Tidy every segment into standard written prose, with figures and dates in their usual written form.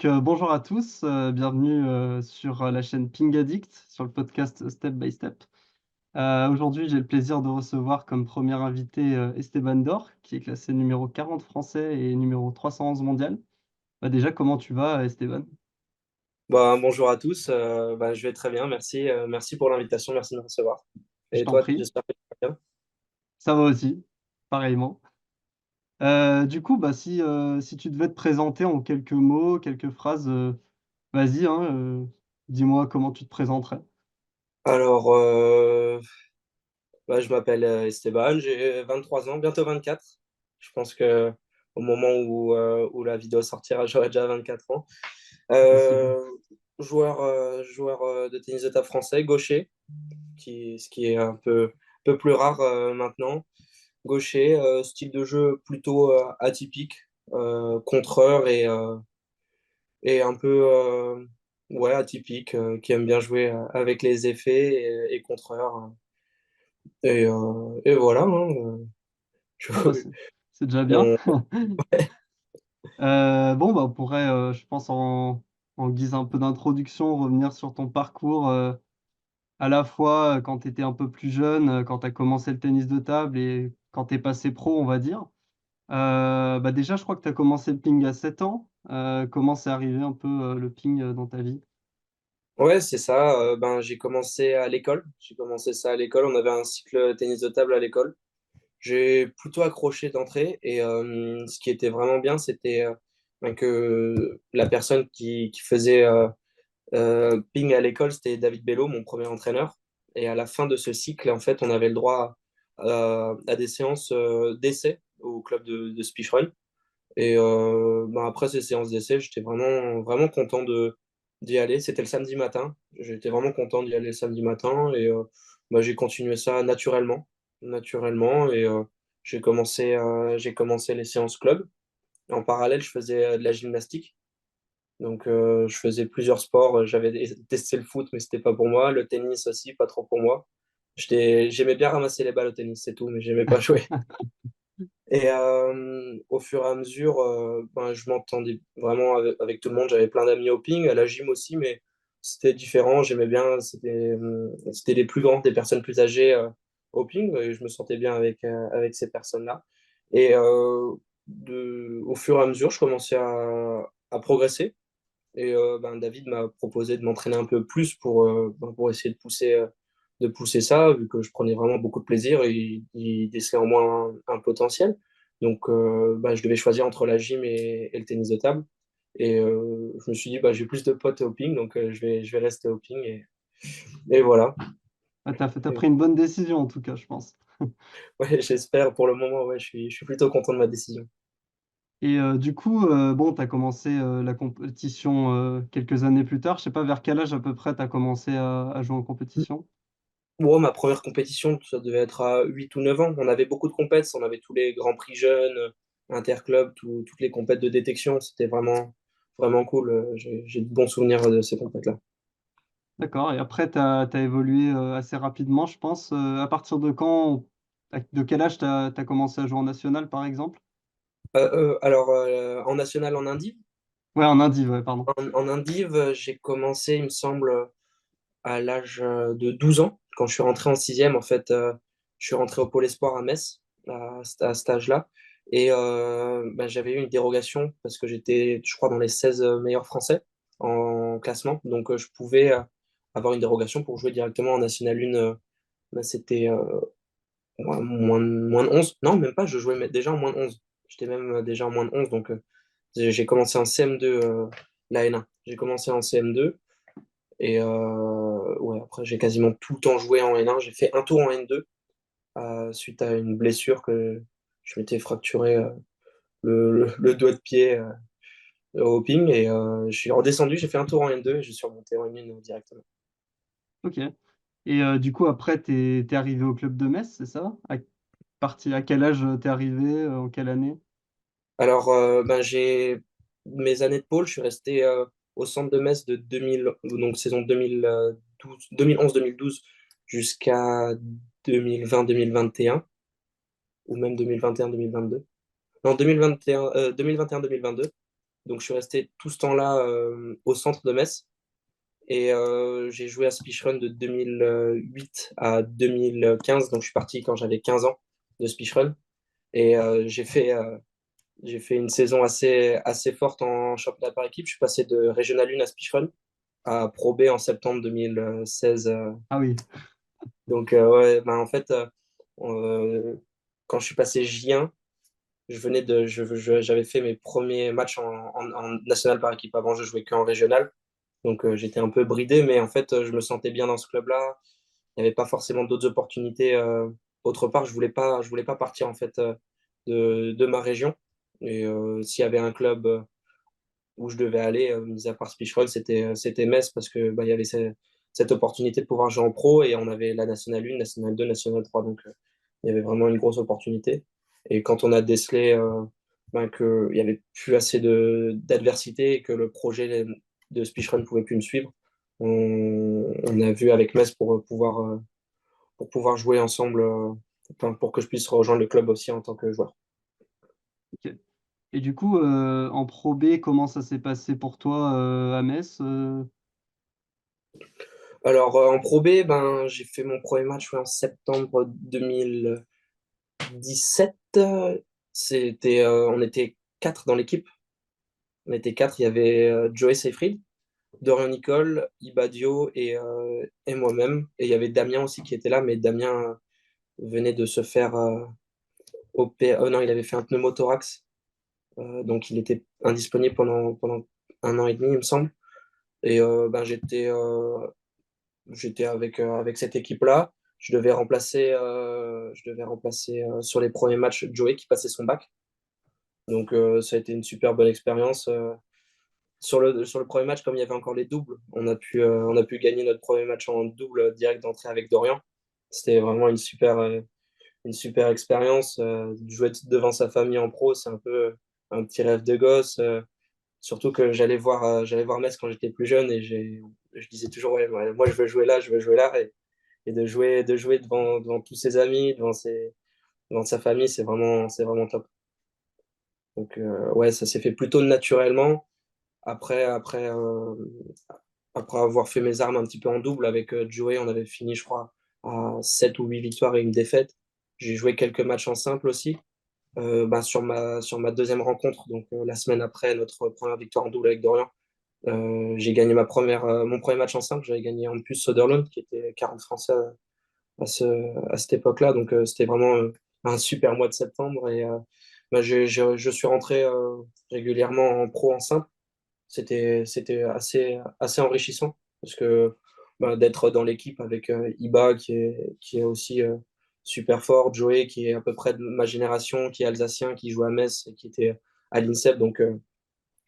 Bonjour à tous, bienvenue, sur, la chaîne Ping Addict, sur le podcast Step by Step. Aujourd'hui, j'ai le plaisir de recevoir comme premier invité, Esteban Dor, qui est classé numéro 40 français et numéro 311 mondial. Déjà, comment tu vas, Esteban? Bonjour à tous, je vais très bien, merci, merci pour l'invitation, merci de me recevoir. Je Et t'en toi, prie, j'espère que tu vas bien. ça va aussi, pareillement. Si tu devais te présenter en quelques mots, quelques phrases, vas-y, hein, dis-moi comment tu te présenterais? Alors, je m'appelle Esteban, j'ai 23 ans, bientôt 24. Je pense que au moment où la vidéo sortira, j'aurai déjà 24 ans. Possible. Euh, joueur de tennis de table français, gaucher, ce qui est peu plus rare maintenant. Gaucher, style de jeu plutôt atypique, contreur et un peu ouais, atypique, qui aime bien jouer avec les effets et contreur. Et voilà, hein, je- Ah bah, c'est déjà bien. on- On pourrait, je pense en guise un peu d'introduction, revenir sur ton parcours, à la fois, quand tu étais un peu plus jeune, quand tu as commencé le tennis de table et quand tu es passé pro, on va dire. Déjà, je crois que tu as commencé le ping à 7 ans. Comment c'est arrivé un peu, le ping, dans ta vie? ouais, c'est ça. J'ai commencé à l'école. J'ai commencé ça à l'école. On avait un cycle tennis de table à l'école. J'ai plutôt accroché d'entrée et ce qui était vraiment bien, c'était que la personne qui faisait ping à l'école, c'était David Bello, mon premier entraîneur. Et à la fin de ce cycle, en fait, on avait le droit à des séances d'essai au club de speedrun. Et après ces séances d'essai, j'étais vraiment content d'y aller. C'était le samedi matin. J'étais vraiment content d'y aller le samedi matin. Et j'ai continué ça naturellement. Et j'ai commencé les séances club. En parallèle, je faisais de la gymnastique. Donc, je faisais plusieurs sports. J'avais testé le foot, mais c'était pas pour moi. Le tennis aussi, pas trop pour moi. J'aimais bien ramasser les balles au tennis, c'est tout, mais j'aimais pas jouer. Et au fur et à mesure, je m'entendais vraiment avec tout le monde. J'avais plein d'amis au ping, à la gym aussi, mais c'était différent. J'aimais bien, c'était les plus grands, des personnes plus âgées au ping, et je me sentais bien avec ces personnes-là. Et au fur et à mesure, je commençais à progresser. Et David m'a proposé de m'entraîner un peu plus pour essayer de pousser ça, vu que je prenais vraiment beaucoup de plaisir et il décelait en moi un potentiel. Donc, je devais choisir entre la gym et le tennis de table. Et je me suis dit, j'ai plus de potes au ping, donc je vais rester au ping. Et voilà. Ah, tu Et, pris une bonne décision en tout cas, je pense. ouais, j'espère pour le moment, ouais, je suis plutôt content de ma décision. Du coup, tu as commencé, la compétition, quelques années plus tard. Je sais pas vers quel âge à peu près tu as commencé à jouer en compétition? Bon, ma première compétition, ça devait être à 8 ou 9 ans. On avait beaucoup de compètes, on avait tous les grands prix jeunes, interclubs, toutes les compètes de détection. C'était vraiment cool. J'ai de bons souvenirs de ces compètes-là. D'accord, et après tu as évolué, assez rapidement, je pense, à partir de quand de quel âge tu as commencé à jouer en national, par exemple? En national, en indiv, Ouais, en Indiv, ouais, pardon. en indiv, j'ai commencé, il me semble, à l'âge de 12 ans. Quand je suis rentré en sixième, en fait, je suis rentré au Pôle Espoir à Metz, à cet âge-là. Et j'avais eu une dérogation parce que j'étais, je crois, dans les 16 meilleurs Français en classement. Donc, je pouvais avoir une dérogation pour jouer directement en National 1. C'était moins de 11. Non, même pas, je jouais déjà en moins de 11. J'étais même déjà en moins de 11. Donc, j'ai commencé en CM2, la N1. J'ai commencé en CM2. Et ouais, après, j'ai quasiment tout le temps joué en N1. J'ai fait un tour en N2 suite à une blessure que je m'étais fracturé le doigt de pied au ping. Et je suis redescendu, j'ai fait un tour en N2 et je suis remonté en N1 directement. OK, et du coup après tu es arrivé au club de Metz, c'est ça? À quel âge, tu es arrivé, en quelle année? Alors, j'ai mes années de pôle, je suis resté au centre de Metz de 2000, donc saison 2012, 2011-2012 jusqu'à 2020-2021, ou même 2021-2022. Non, 2021-2022. Donc, je suis resté tout ce temps-là au centre de Metz. Et j'ai joué à Spicheren de 2008 à 2015. Donc, je suis parti quand j'avais 15 ans de Spicheren. Et j'ai fait une saison assez forte en championnat par équipe. Je suis passé de Régional 1 à Spicheren à Pro B en septembre 2016. Ah oui, Donc, ouais, ben, en fait, euh, quand je suis passé J1, j'avais fait mes premiers matchs en national par équipe. Avant, je jouais qu'en régional. Donc, j'étais un peu bridé, mais en fait, je me sentais bien dans ce club-là. Il n'y avait pas forcément d'autres opportunités autre part. Je voulais pas partir en fait de ma région. Et s'il y avait un club où je devais aller, mis à part Spicherol, c'était Metz parce que bah, il y avait cette opportunité de pouvoir jouer en pro et on avait la Nationale 1, Nationale 2, Nationale 3. Donc, il y avait vraiment une grosse opportunité. Et quand on a décelé ben, qu'il n'y avait plus assez d'adversité et que le projet de Speedrun ne pouvait plus me suivre, on a vu avec Metz pour pouvoir jouer ensemble, enfin, pour que je puisse rejoindre le club aussi en tant que joueur. ok. Et du coup, en Pro B, comment ça s'est passé pour toi à Metz? Alors, en Pro B, ben, j'ai fait mon premier match ouais, en septembre 2017. On était quatre dans l'équipe. On était quatre. Il y avait Joey Seyfried, Dorian Nicole, Ibadio et moi-même. Et il y avait Damien aussi qui était là, mais Damien venait de se faire non, il avait fait un pneumothorax. Donc, il était indisponible pendant un an et demi, il me semble. Et ben, j'étais avec cette équipe-là. Je devais remplacer sur les premiers matchs Joey qui passait son bac. Donc ça a été une super bonne expérience. Sur le premier match, comme il y avait encore les doubles, on a pu gagner notre premier match en double direct d'entrée avec Dorian. C'était vraiment une super expérience. Jouer devant sa famille en pro, c'est un peu un petit rêve de gosse. Surtout que j'allais voir Metz quand j'étais plus jeune et je disais toujours, ouais, moi je veux jouer là, je veux jouer là. Et de jouer devant tous ses amis, devant sa famille, c'est vraiment top. Donc, ouais, ça s'est fait plutôt naturellement. Après, après, euh, après avoir fait mes armes un petit peu en double avec Joey, on avait fini, je crois, à 7 ou 8 victoires et une défaite. J'ai joué quelques matchs en simple aussi. Bah, sur ma deuxième rencontre, donc la semaine après notre première victoire en double avec Dorian, j'ai gagné mon premier match en simple. J'avais gagné en plus Soderlund, qui était 40 Français à cette époque-là. Donc, c'était vraiment un super mois de septembre. Et bah, je suis rentré régulièrement en pro en simple. C'était assez enrichissant parce que bah, d'être dans l'équipe avec Iba qui est aussi super fort, Joey qui est à peu près de ma génération, qui est alsacien, qui joue à Metz et qui était à l'INSEP. Donc,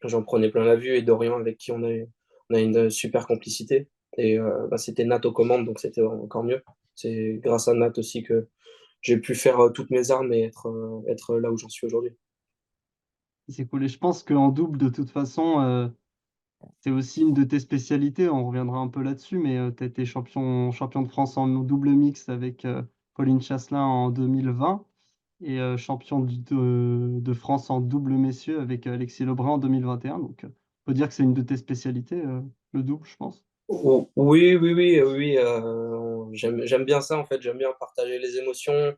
j'en prenais plein la vue et Dorian avec qui on a une super complicité. Et bah, c'était Nat aux commandes, donc c'était encore mieux. C'est grâce à Nat aussi que j'ai pu faire toutes mes armes et être là où j'en suis aujourd'hui. C'est cool. Et je pense qu'en double, de toute façon, c'est aussi une de tes spécialités. On reviendra un peu là-dessus, mais tu as été champion de France en double mixte avec Pauline Chasselin en 2020 et champion de France en double messieurs avec Alexis Lebrun en 2021. Donc, faut dire que c'est une de tes spécialités, le double, je pense. Oui. J'aime bien ça, en fait. J'aime bien partager les émotions.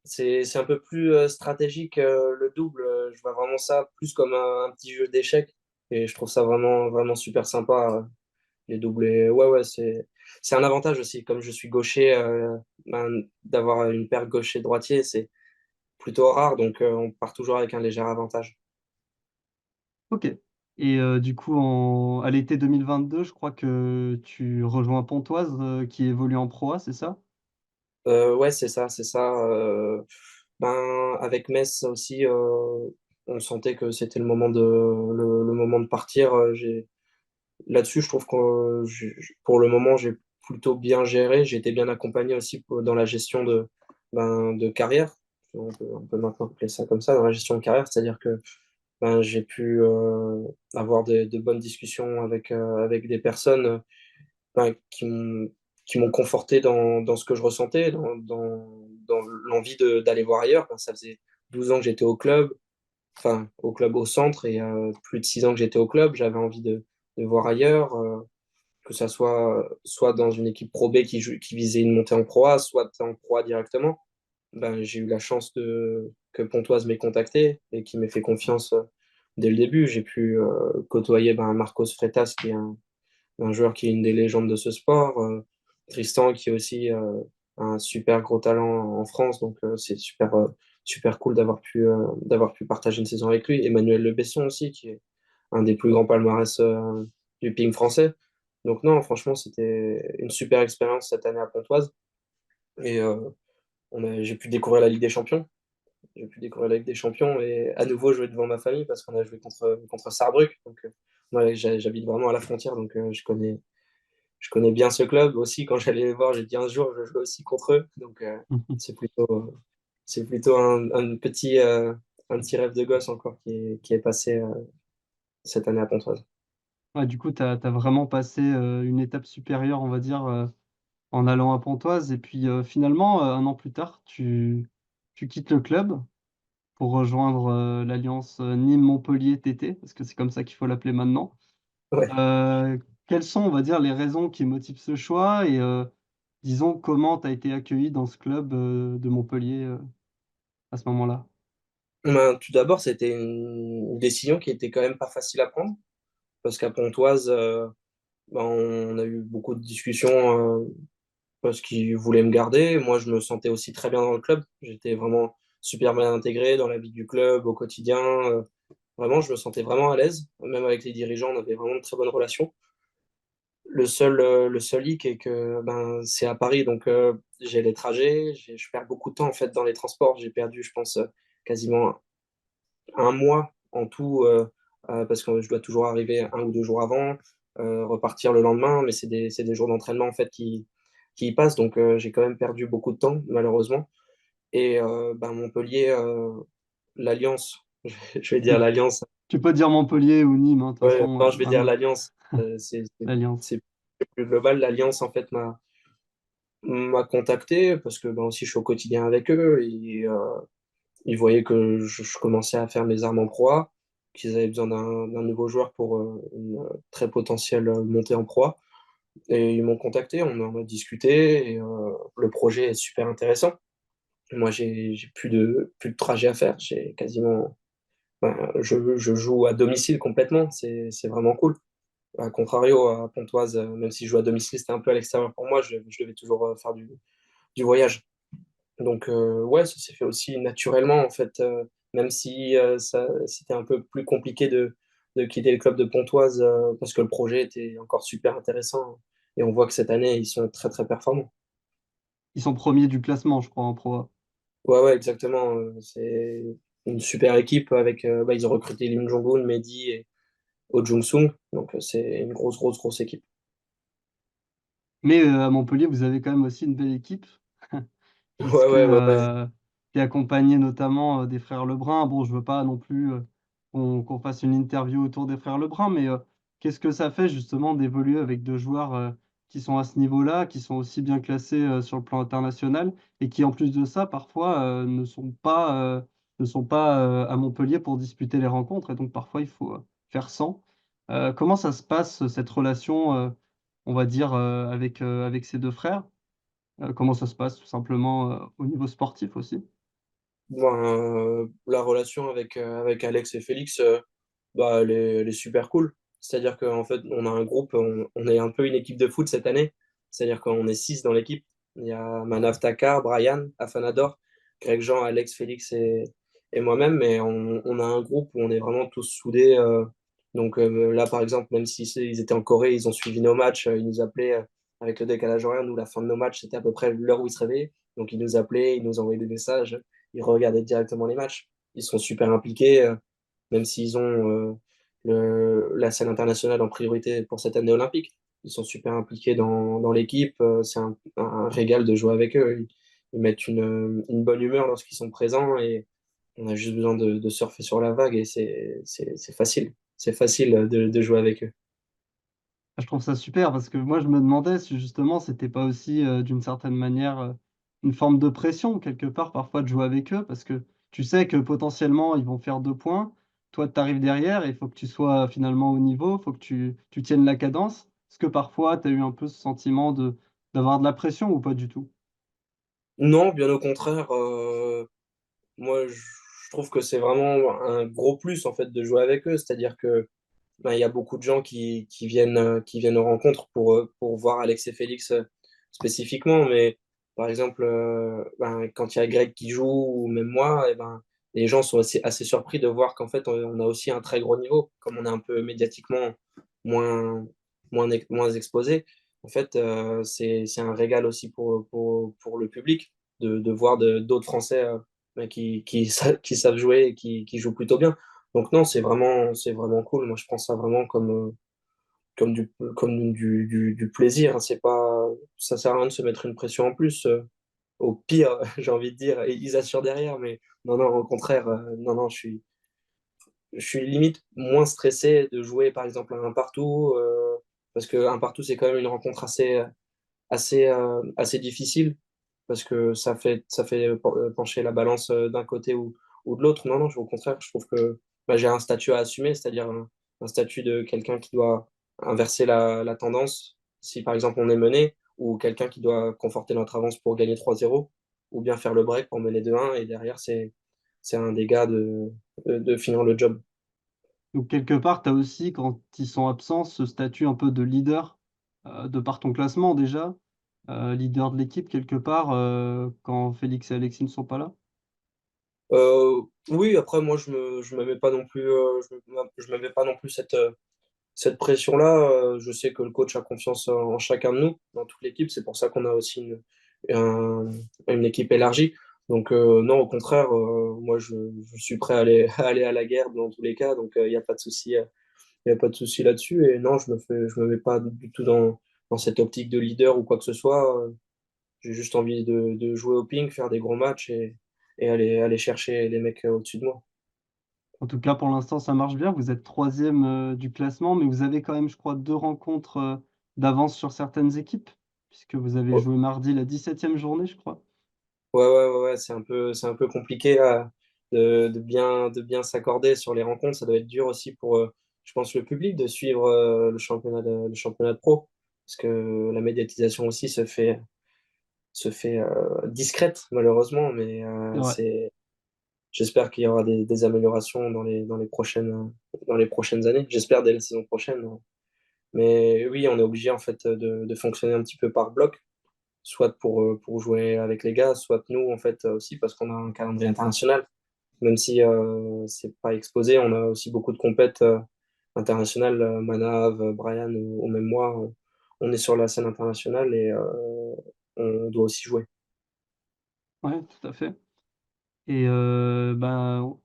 C'est un peu plus stratégique, le double. Je vois vraiment ça plus comme un petit jeu d'échecs. Et je trouve ça vraiment super sympa, les doubles. Et ouais, c'est un avantage aussi. Comme je suis gaucher, ben, d'avoir une paire gaucher-droitier, c'est plutôt rare. Donc, on part toujours avec un léger avantage. Ok. Et du coup, à l'été 2022, je crois que tu rejoins Pontoise qui évolue en Pro A, c'est ça? Ouais, c'est ça. Ben, avec Metz aussi, on sentait que c'était le moment de partir. Là-dessus, je trouve que pour le moment, j'ai plutôt bien géré. J'ai été bien accompagné aussi dans la gestion de carrière. On peut maintenant appeler ça comme ça, dans la gestion de carrière. C'est-à-dire que ben, j'ai pu avoir de bonnes discussions avec des personnes ben, qui m'ont conforté dans ce que je ressentais, dans l'envie d'aller voir ailleurs. Ben, ça faisait 12 ans que j'étais au club. enfin, au club au centre, et plus de 6 ans que j'étais au club, j'avais envie de voir ailleurs, que ça soit dans une équipe Pro B qui visait une montée en Pro A, soit en Pro A directement. Ben, j'ai eu la chance que Pontoise m'ait contacté et qui m'ait fait confiance dès le début. J'ai pu côtoyer Marcos Freitas, qui est un joueur qui est une des légendes de ce sport. Tristan, qui est aussi un super gros talent en France. Donc, c'est super cool d'avoir pu partager une saison avec lui. Emmanuel Le Besson aussi, qui est un des plus grands palmarès du ping français. Donc, non, franchement, c'était une super expérience cette année à Pontoise. Et j'ai pu découvrir la Ligue des Champions. J'ai pu découvrir la Ligue des Champions et à nouveau jouer devant ma famille parce qu'on a joué contre Sarrebruck. Donc, moi, j'habite vraiment à la frontière, donc je connais bien ce club aussi. Quand j'allais les voir, j'ai dit un jour, je joue aussi contre eux. Donc, c'est plutôt un petit rêve de gosse encore qui est passé cette année à Pontoise. Ouais, du coup, tu as vraiment passé, une étape supérieure, on va dire, en allant à Pontoise et puis, finalement, 1 an plus tard, tu quittes le club pour rejoindre, l'alliance, Nîmes-Montpellier TT, parce que c'est comme ça qu'il faut l'appeler maintenant. Ouais. Quelles sont, on va dire, les raisons qui motivent ce choix et disons, comment tu as été accueilli dans ce club, de Montpellier, à ce moment-là? Ben, tout d'abord, c'était une décision qui était quand même pas facile à prendre parce qu'à Pontoise, on a eu beaucoup de discussions parce qu'ils voulaient me garder. Moi, je me sentais aussi très bien dans le club. J'étais vraiment super bien intégré dans la vie du club au quotidien. Vraiment, je me sentais vraiment à l'aise. Même avec les dirigeants, on avait vraiment de très bonnes relations. Le seul hic est que c'est à Paris, donc j'ai les trajets, je perds beaucoup de temps en fait dans les transports. J'ai perdu, je pense, quasiment un mois en tout parce que je dois toujours arriver 1 ou 2 jours avant, repartir le lendemain, mais c'est des jours d'entraînement en fait qui y passent, donc j'ai quand même perdu beaucoup de temps malheureusement. Et Montpellier, l'Alliance, je vais dire l'Alliance, Tu peux dire Montpellier ou Nîmes, hein, de toute ouais, façon, non, je vais dire maintenant, l'Alliance, c'est c'est- l'Alliance. c'est plus global. L'Alliance en fait m'a contacté parce que aussi je suis au quotidien avec eux et ils voyaient que je commençais à faire mes armes en proie, qu'ils avaient besoin d'un nouveau joueur pour une très potentielle montée en proie. Et ils m'ont contacté, on en a discuté et le projet est super intéressant. Moi, j'ai plus de trajet à faire. J'ai quasiment, je joue à domicile complètement. C'est vraiment cool. À contrario, à Pontoise, même si je joue à domicile, c'était un peu à l'extérieur pour moi. Je devais toujours faire du voyage. Donc, ouais, ça s'est fait aussi naturellement, en fait, même si c'était un peu plus compliqué de quitter le club de Pontoise, parce que le projet était encore super intéressant. Et on voit que cette année, ils sont très, très performants. Ils sont premiers du classement, je crois, en Pro A. Ouais, ouais, exactement. C'est une super équipe avec, ils ont recruté Lim Jong-un, Mehdi et Oh Jung-sung. Donc, c'est une grosse, grosse, grosse équipe. Mais, à Montpellier, vous avez quand même aussi une belle équipe. Ouais, Puisque, ouais, ouais, ouais. tu es accompagné notamment, des frères Lebrun. Bon, je veux pas non plus, qu'on fasse une interview autour des frères Lebrun, mais, qu'est-ce que ça fait justement d'évoluer avec 2 joueurs, qui sont à ce niveau-là, qui sont aussi bien classés, sur le plan international et qui en plus de ça parfois, ne sont pas, à Montpellier pour disputer les rencontres et donc parfois il faut, faire sans. Comment ça se passe, cette relation, on va dire, avec ces 2 frères? Comment ça se passe tout simplement, au niveau sportif aussi? La relation avec Alex et Félix, elle est super cool. C'est-à-dire qu'en fait, on a un groupe, on est un peu une équipe de foot cette année. C'est-à-dire qu'on est 6 dans l'équipe. Il y a Manav Takar, Brian, Afanador, Greg Jean, Alex, Félix et moi-même. Mais on a un groupe où on est vraiment tous soudés. Donc là, par exemple, même si ils étaient en Corée, ils ont suivi nos matchs, ils nous appelaient avec le décalage horaire. Nous, la fin de nos matchs, c'était à peu près l'heure où ils se réveillaient. Donc ils nous appelaient, ils nous envoyaient des messages, ils regardaient directement les matchs. Ils sont super impliqués. Même s'ils ont la scène internationale en priorité pour cette année olympique. Ils sont super impliqués dans l'équipe. C'est un régal de jouer avec eux. Ils mettent une bonne humeur lorsqu'ils sont présents et on a juste besoin de surfer sur la vague et c'est facile. C'est facile de jouer avec eux. Ah, je trouve ça super parce que moi je me demandais si justement c'était pas aussi, d'une certaine manière, une forme de pression quelque part parfois de jouer avec eux parce que tu sais que potentiellement ils vont faire 2 points. Toi, tu arrives derrière et il faut que tu sois finalement au niveau, il faut que tu tiennes la cadence. Est-ce que parfois tu as eu un peu ce sentiment d'avoir de la pression ou pas du tout? Non, bien au contraire, moi, je trouve que c'est vraiment un gros plus, en fait, de jouer avec eux. C'est-à-dire que, ben, il y a beaucoup de gens qui viennent aux rencontres pour voir Alex et Félix, spécifiquement. Mais par exemple, ben, quand il y a Greg qui joue ou même moi, et ben, les gens sont assez surpris de voir qu'en fait, on a aussi un très gros niveau. Comme on est un peu médiatiquement moins, moins exposé, en fait, c'est un régal aussi pour le public de voir d'autres Français ben, qui savent jouer et qui jouent plutôt bien. Donc non, c'est vraiment cool. Moi, je prends ça vraiment comme du plaisir, hein. C'est pas, ça sert à rien de se mettre une pression en plus. Au pire, j'ai envie de dire, et ils assurent derrière, mais non, non, au contraire, non, non, je suis limite moins stressé de jouer, par exemple, à un partout, parce que un partout, c'est quand même une rencontre assez difficile, parce que ça fait pencher la balance d'un côté ou de l'autre. Non, non, au contraire, je trouve que bah, j'ai un statut à assumer, c'est-à-dire un statut de quelqu'un qui doit inverser la tendance si par exemple on est mené, ou quelqu'un qui doit conforter notre avance pour gagner 3-0, ou bien faire le break pour mener 2-1, et derrière, c'est un des gars de finir le job. Donc quelque part, tu as aussi, quand ils sont absents, ce statut un peu de leader, de par ton classement déjà, leader de l'équipe quelque part, quand Félix et Alexis ne sont pas là? Oui, après, moi, je me mets pas non plus, je me mets pas non plus cette pression-là. Je sais que le coach a confiance en chacun de nous, dans toute l'équipe. C'est pour ça qu'on a aussi un- une équipe élargie. Donc, non, au contraire, moi, je suis prêt à aller, à aller à la guerre dans tous les cas. Donc, il n'y a pas de souci, il y a pas de souci là-dessus. Et non, je me mets pas du tout dans cette optique de leader ou quoi que ce soit. J'ai juste envie de jouer au ping, faire des gros matchs et aller chercher les mecs au-dessus de moi. En tout cas, pour l'instant, ça marche bien. Vous êtes troisième du classement, mais vous avez quand même, je crois, 2 rencontres, d'avance sur certaines équipes, puisque vous avez Ouais, joué mardi la 17e journée, je crois? ouais, c'est un peu compliqué de bien s'accorder sur les rencontres. Ça doit être dur aussi pour, je pense, le public de suivre le championnat de pro, parce que la médiatisation aussi se fait discrète, malheureusement, mais C'est vrai. j'espère qu'il y aura des améliorations dans les prochaines années. J'espère dès la saison prochaine. Mais oui, on est obligé en fait de fonctionner un petit peu par bloc, soit pour jouer avec les gars, soit nous en fait aussi parce qu'on a un calendrier international. Même si c'est pas exposé, on a aussi beaucoup de compètes internationales. Manav, Brian ou même moi, on est sur la scène internationale et on doit aussi jouer. Ouais, tout à fait. Et ben,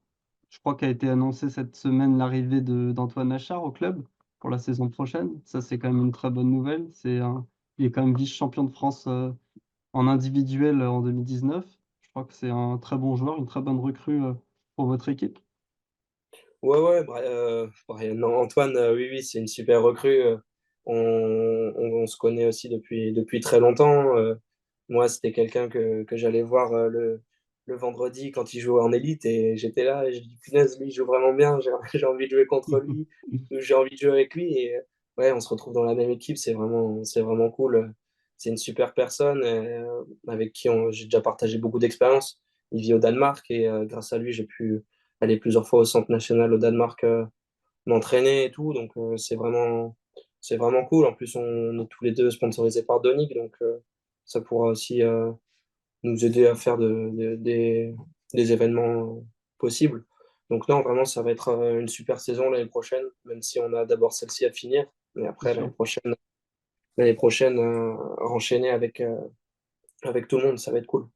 je crois qu'a été annoncée cette semaine l'arrivée d'Antoine Achard au club pour la saison prochaine. Ça, c'est quand même une très bonne nouvelle. Il est quand même vice-champion de France, en individuel, en 2019. Je crois que c'est un très bon joueur, une très bonne recrue, pour votre équipe. Ouais, ouais, Brian, non, Antoine, oui, oui, c'est une super recrue. On se connaît aussi depuis très longtemps. Moi, c'était quelqu'un que j'allais voir le vendredi quand il jouait en élite et j'étais là et je dis, punaise, lui, il joue vraiment bien, j'ai envie de jouer contre lui, ou j'ai envie de jouer avec lui. Et ouais, on se retrouve dans la même équipe, c'est vraiment cool. C'est une super personne avec qui j'ai déjà partagé beaucoup d'expériences. Il vit au Danemark et grâce à lui, j'ai pu aller plusieurs fois au Centre national au Danemark m'entraîner et tout. Donc, c'est vraiment cool. En plus, on est tous les deux sponsorisés par Donic, donc ça pourra aussi nous aider à faire des événements possibles. Donc, non, vraiment, ça va être une super saison l'année prochaine, même si on a d'abord celle-ci à finir. Mais C'est après, sûr. l'année prochaine enchaîner avec tout le monde, ça va être cool.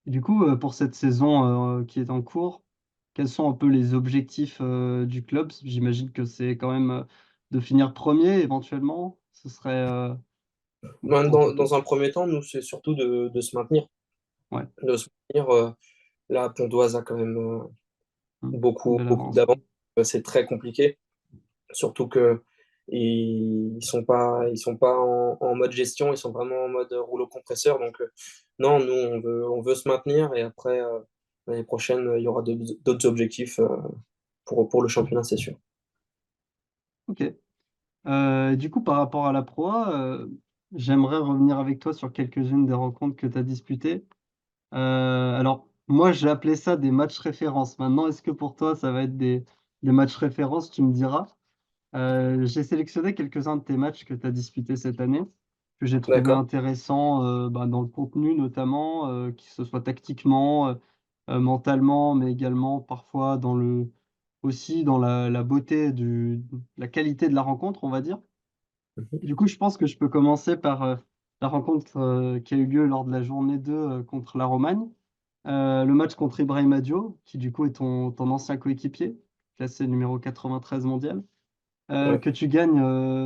Et du coup, pour cette saison, qui est en cours, quels sont un peu les objectifs, du club? J'imagine que c'est quand même, de finir premier éventuellement? Ce serait, pour tout Dans un premier temps, nous, c'est surtout de se maintenir. ouais, De se maintenir. Là, Pontoise a quand même mmh, une belle beaucoup avance. d'avance. C'est très compliqué, surtout que ils sont pas en mode gestion, ils sont vraiment en mode rouleau compresseur. Donc, non, nous, on veut se maintenir et après, L'année prochaine, il y aura d'autres objectifs pour le championnat, c'est sûr. Ok. Du coup, par rapport à la Pro A, j'aimerais revenir avec toi sur quelques-unes des rencontres que tu as disputées. Alors, moi, j'ai appelé ça des matchs références. Maintenant, est-ce que pour toi, ça va être des matchs références? Tu me diras. J'ai sélectionné quelques-uns de tes matchs que tu as disputés cette année, que j'ai trouvé D'accord. intéressants dans le contenu notamment, que ce soit tactiquement, mentalement, mais également parfois aussi dans la beauté la qualité de la rencontre, on va dire. Mhm. Du coup, je pense que je peux commencer par la rencontre qui a eu lieu lors de la journée 2 contre la Romagne. Le match contre Ibrahima Diop, qui du coup est ton ancien coéquipier, classé numéro 93 mondial, Ouais. que tu gagnes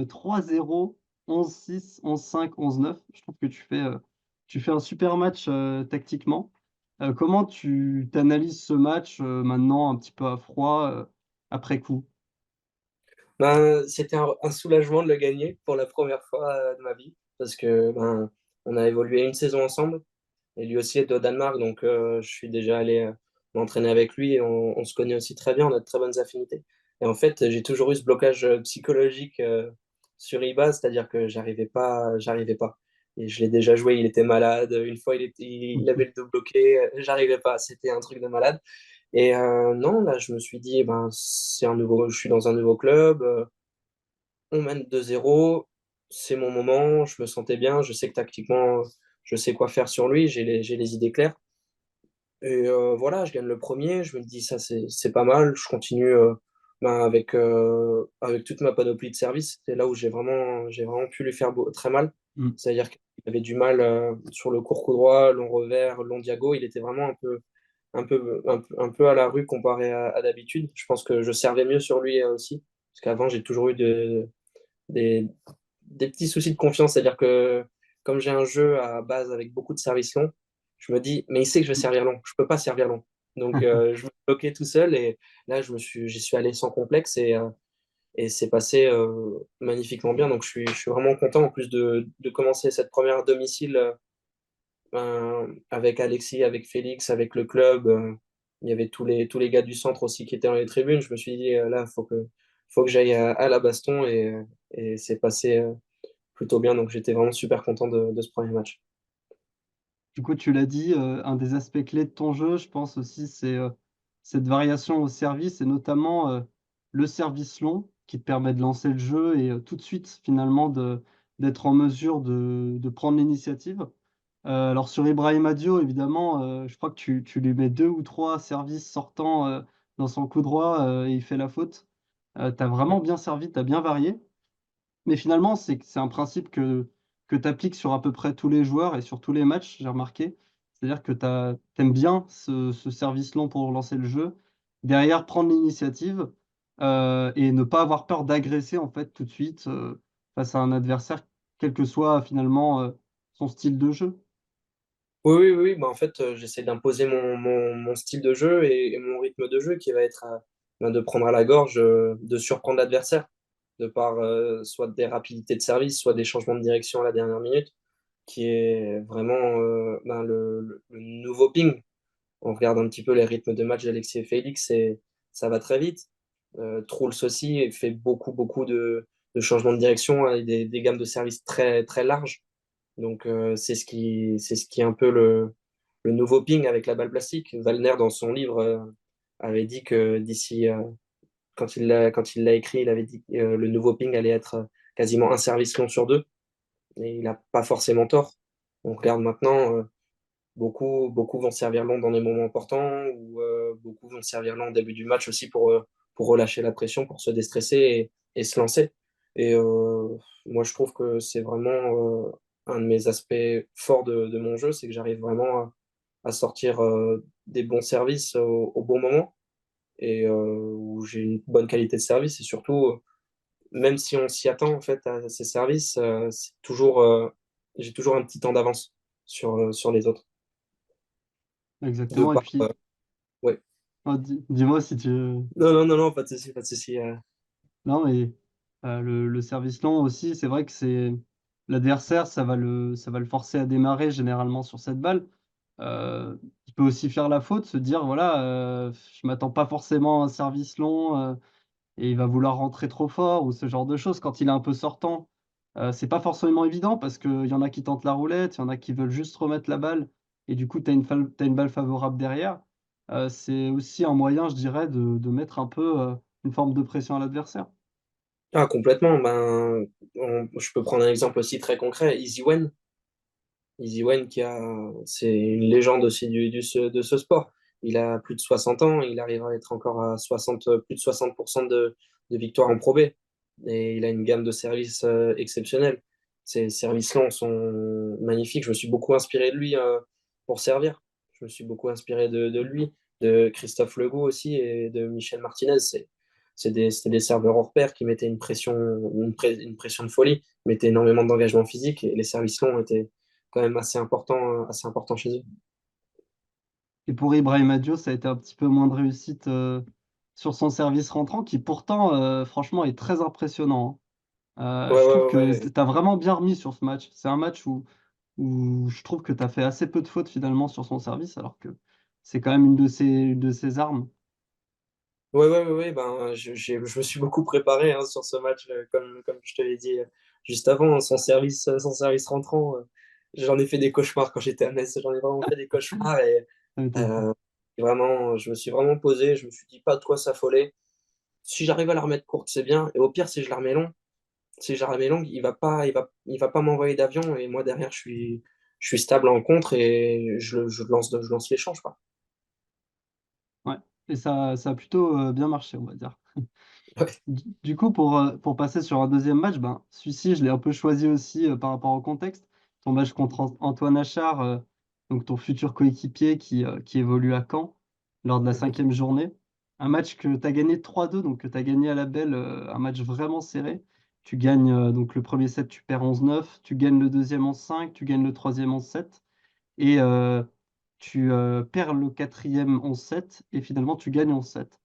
3-0, 11-6, 11-5, 11-9. Je trouve que tu fais un super match tactiquement. Comment tu t'analyses ce match maintenant un petit peu à froid après coup? Ben, c'était un soulagement de le gagner pour la première fois de ma vie, parce que ben, on a évolué une saison ensemble, et lui aussi est au Danemark, donc je suis déjà allé m'entraîner avec lui, et on se connaît aussi très bien, on a de très bonnes affinités. Et en fait, j'ai toujours eu ce blocage psychologique sur Iba, c'est-à-dire que j'arrivais pas. Et je l'ai déjà joué, il était malade, une fois il avait le dos bloqué, j'arrivais pas, c'était un truc de malade. Et non, là, je me suis dit, ben, je suis dans un nouveau club, on mène 2-0, c'est mon moment, je me sentais bien, je sais que tactiquement, je sais quoi faire sur lui, j'ai les idées claires. Et voilà, je gagne le premier, je me dis, ça, c'est pas mal, je continue ben, avec toute ma panoplie de services. C'est là où j'ai vraiment pu lui faire très mal. Mm. C'est-à-dire qu'il avait du mal sur le court coup droit, long revers, long diago, il était vraiment un peu à la rue comparé à d'habitude. Je pense que je servais mieux sur lui aussi, parce qu'avant, j'ai toujours eu des, des petits soucis de confiance. C'est-à-dire que comme j'ai un jeu à base avec beaucoup de services longs, je me dis, mais il sait que je vais servir long, je peux pas servir long. Donc, je me bloquais tout seul et là, j'y suis allé sans complexe et c'est passé magnifiquement bien. Donc, je suis vraiment content en plus de commencer cette première à domicile avec Alexis, avec Félix, avec le club. Il y avait tous les gars du centre aussi qui étaient dans les tribunes. Je me suis dit, là, faut que j'aille à la baston et c'est passé plutôt bien. Donc j'étais vraiment super content de ce premier match. Du coup, tu l'as dit, un des aspects clés de ton jeu, je pense aussi, c'est cette variation au service et notamment le service long qui te permet de lancer le jeu et tout de suite, finalement, d'être en mesure de prendre l'initiative. Alors, sur Ibrahima Diop, évidemment, je crois que tu lui mets deux ou trois services sortants dans son coup droit et il fait la faute. Tu as vraiment bien servi, tu as bien varié. Mais finalement, c'est un principe que tu appliques sur à peu près tous les joueurs et sur tous les matchs, j'ai remarqué. C'est-à-dire que tu aimes bien ce service long pour lancer le jeu. Derrière, prendre l'initiative et ne pas avoir peur d'agresser en fait tout de suite face à un adversaire, quel que soit finalement son style de jeu. Oui. Bah, en fait, j'essaie d'imposer mon style de jeu et mon rythme de jeu qui va être ben, de prendre à la gorge, de surprendre l'adversaire, de par soit des rapidités de service, soit des changements de direction à la dernière minute, qui est vraiment ben, le nouveau ping. On regarde un petit peu les rythmes de match d'Alexis et Félix et ça va très vite. Trulls aussi fait beaucoup de changements de direction avec des gammes de services très larges. Donc, c'est ce qui est un peu le nouveau ping avec la balle plastique. Wallner, dans son livre, avait dit que quand il l'a écrit, il avait dit que le nouveau ping allait être quasiment un service long sur deux. Et il n'a pas forcément tort. On regarde maintenant, beaucoup vont servir long dans des moments importants, ou beaucoup vont servir long au début du match aussi pour relâcher la pression, pour se déstresser et se lancer. Et moi, je trouve que c'est vraiment un de mes aspects forts de mon jeu, c'est que j'arrive vraiment à sortir des bons services au bon moment et où j'ai une bonne qualité de service. Et surtout, même si on s'y attend en fait à ces services, j'ai toujours un petit temps d'avance sur les autres. De Exactement. Et par, puis, ouais. oh, dis-moi si tu... Non, pas de souci, pas de souci. Non, mais le service long aussi, c'est vrai que c'est l'adversaire, ça va le forcer à démarrer généralement sur cette balle. il peut aussi faire la faute, se dire: «Voilà, je m'attends pas forcément à un service long, et il va vouloir rentrer trop fort» ou ce genre de choses. Quand il est un peu sortant, c'est pas forcément évident parce qu'il y en a qui tentent la roulette, il y en a qui veulent juste remettre la balle et du coup, tu une balle favorable derrière. C'est aussi un moyen, je dirais, de mettre un peu, une forme de pression à l'adversaire. Ah complètement, ben, je peux prendre un exemple aussi très concret, Easy Wen. Easy Wen c'est une légende aussi de ce sport. Il a plus de 60 ans, il arrive à être encore à 60, plus de 60 de victoires en Pro B et il a une gamme de services, exceptionnelle. Ses services longs sont magnifiques. Je me suis beaucoup inspiré de lui, pour servir. Je me suis beaucoup inspiré de lui, de Christophe Legault aussi et de Michel Martinez. C'était des serveurs hors pair qui mettaient une pression de folie, mettaient énormément d'engagement physique et les services longs étaient quand même assez important chez eux. Et pour Ibrahima Diop, ça a été un petit peu moins de réussite, sur son service rentrant qui pourtant, franchement est très impressionnant, hein. Ouais, Je ouais, trouve que ouais. tu as vraiment bien remis sur ce match. C'est un match où je trouve que tu as fait assez peu de fautes finalement sur son service, alors que c'est quand même une de ses armes. Ouais, ouais, ouais, ouais, ben, je me suis beaucoup préparé hein, sur ce match, comme je te l'ai dit juste avant, hein, son service rentrant. J'en ai fait des cauchemars quand j'étais à Metz, j'en ai vraiment fait des cauchemars et Ça m'étonne pas. euh, vraiment, je me suis vraiment posé, je me suis dit pas de quoi s'affoler. Si j'arrive à la remettre courte, c'est bien, et au pire, si je la remets longue, il va pas m'envoyer d'avion et moi derrière, je suis stable en contre et je lance l'échange, quoi. Ouais et ça a plutôt, bien marché, on va dire. Ouais. Du coup, pour passer sur un deuxième match, ben, celui-ci, je l'ai un peu choisi aussi, par rapport au contexte. Ton match contre Antoine Achard, donc ton futur coéquipier qui évolue à Caen, lors de la Mhm. 5e journée. Un match que tu as gagné 3-2, donc que tu as gagné à la belle, un match vraiment serré. Tu gagnes, donc le premier set, tu perds 11-9, tu gagnes le deuxième e 11-5, tu gagnes le troisième e 11-7 et tu, perds le quatrième e 11-7 et finalement tu gagnes 11-7.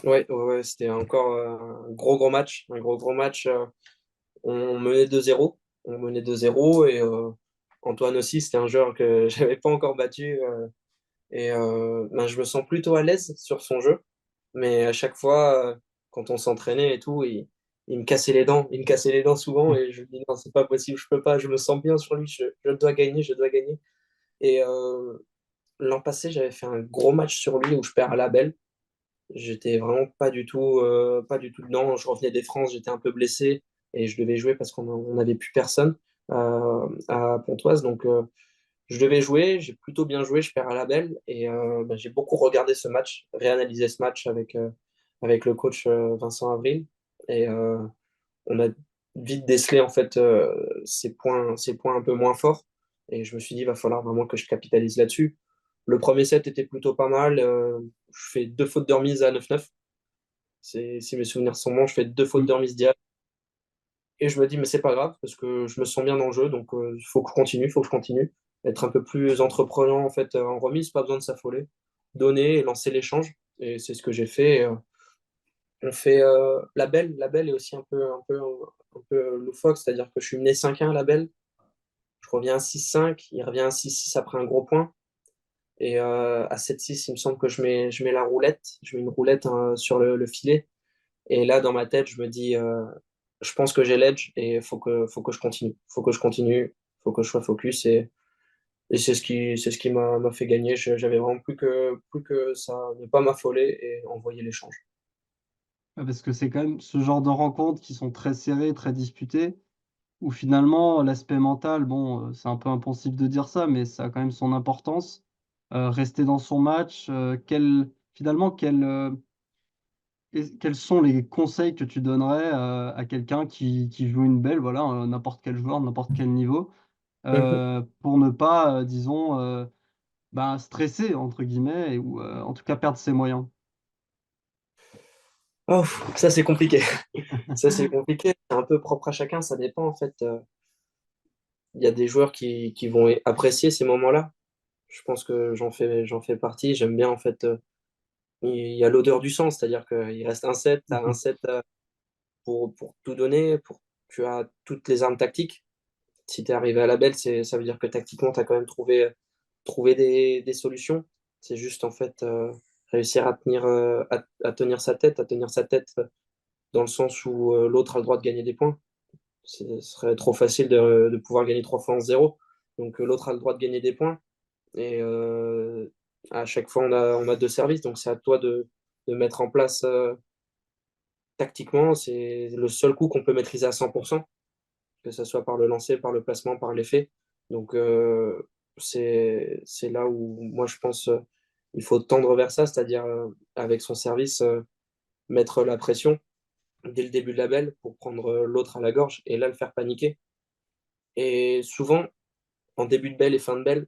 Ouais, ouais, ouais, c'était encore un gros match, un gros match. On menait 2-0, et Antoine aussi, c'était un joueur que j'avais pas encore battu. Ben, je me sens plutôt à l'aise sur son jeu, mais à chaque fois, quand on s'entraînait et tout, il me cassait les dents, il me cassait les dents souvent, et je me dis non, c'est pas possible, je peux pas, je me sens bien sur lui, je dois gagner, je dois gagner. Et l'an passé, j'avais fait un gros match sur lui où je perds à la belle. J'étais vraiment pas du tout dedans. Je revenais des France, j'étais un peu blessé et je devais jouer parce on n'avait plus personne à Pontoise. Donc, je devais jouer, j'ai plutôt bien joué, je perds à la belle et bah, j'ai beaucoup regardé ce match, réanalysé ce match avec le coach Vincent Avril. Et on a vite décelé en fait ces points un peu moins forts. Et je me suis dit, il va falloir vraiment que je capitalise là-dessus. Le premier set était plutôt pas mal. Je fais deux fautes de remise à 9-9. Si mes souvenirs sont bons, je fais deux fautes Mmh. de remise diagonale. Et je me dis, mais c'est pas grave, parce que je me sens bien dans le jeu, donc il faut que je continue, il faut que je continue. Être un peu plus entreprenant en fait en remise, pas besoin de s'affoler. Donner et lancer l'échange. Et c'est ce que j'ai fait. On fait la belle est aussi un peu loufoque, c'est-à-dire que je suis mené 5-1 à la belle. Je reviens à 6-5, il revient à 6-6 après un gros point. Et à 7-6, il me semble que je mets la roulette. Je mets une roulette hein, sur le filet. Et là, dans ma tête, je me dis, je pense que j'ai l'edge et faut que je continue. Faut que je continue. Faut que je sois focus. Et c'est ce qui m'a fait gagner. J'avais vraiment plus que ça, ne pas m'affoler et envoyer l'échange. Ouais, parce que c'est quand même ce genre de rencontres qui sont très serrées, très disputées, où finalement l'aspect mental, bon, c'est un peu impensif de dire ça, mais ça a quand même son importance. Rester dans son match, finalement, quels sont les conseils que tu donnerais, à quelqu'un qui joue une belle, voilà, n'importe quel joueur, n'importe quel niveau, pour ne pas, disons, ben, «stresser» entre guillemets ou, en tout cas perdre ses moyens? Oh, ça, c'est compliqué. Ça, c'est compliqué. C'est un peu propre à chacun. Ça dépend, en fait. Il y a des joueurs qui vont apprécier ces moments-là. Je pense que j'en fais partie. J'aime bien, en fait. Il y a l'odeur du sang, c'est-à-dire qu'il reste un set, tu as un set pour tout donner, tu as toutes les armes tactiques. Si tu es arrivé à la belle, ça veut dire que tactiquement, tu as quand même trouver des solutions. C'est juste en fait réussir à tenir sa tête, dans le sens où l'autre a le droit de gagner des points. Ce serait trop facile de pouvoir gagner 3 fois en 0. Donc l'autre a le droit de gagner des points. Et à chaque fois, on a deux services. Donc c'est à toi de mettre en place tactiquement. C'est le seul coup qu'on peut maîtriser à 100%, que ce soit par le lancer, par le placement, par l'effet. Donc c'est là où moi je pense il faut tendre vers ça, c'est-à-dire avec son service, mettre la pression dès le début de la belle pour prendre l'autre à la gorge et là le faire paniquer. Et souvent, en début de belle et fin de belle,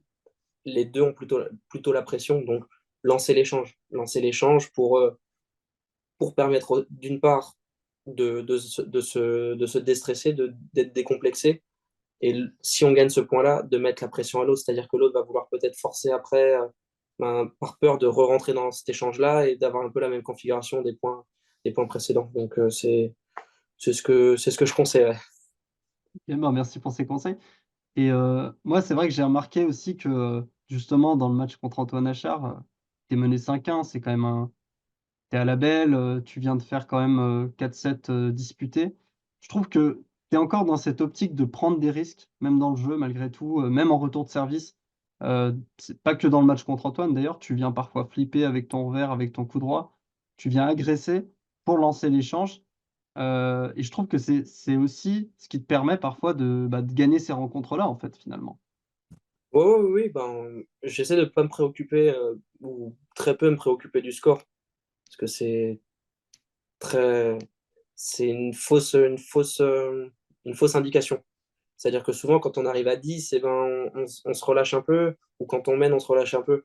les deux ont plutôt la pression, donc lancer l'échange. Lancer l'échange pour permettre d'une part de se déstresser, d'être décomplexé, et si on gagne ce point-là, de mettre la pression à l'autre, c'est-à-dire que l'autre va vouloir peut-être forcer après, par peur de re-rentrer dans cet échange-là et d'avoir un peu la même configuration des points précédents. Donc c'est ce que je conseillerais. Et ben, merci pour ces conseils. Et moi, c'est vrai que j'ai remarqué aussi que, justement, dans le match contre Antoine Achard, tu es mené 5-1, c'est quand même un tu es à la belle, tu viens de faire quand même, 4-7, disputés. Je trouve que tu es encore dans cette optique de prendre des risques, même dans le jeu malgré tout, même en retour de service. C'est pas que dans le match contre Antoine d'ailleurs, tu viens parfois flipper avec ton revers, avec ton coup droit. Tu viens agresser pour lancer l'échange, et je trouve que c'est aussi ce qui te permet parfois de, bah, de gagner ces rencontres-là, en fait, finalement. Oui, oui, oui, ben, j'essaie de ne pas me préoccuper, ou très peu me préoccuper du score, parce que très, c'est une fausse indication. C'est-à-dire que souvent, quand on arrive à 10 eh ben, on se relâche un peu, ou quand on mène, on se relâche un peu.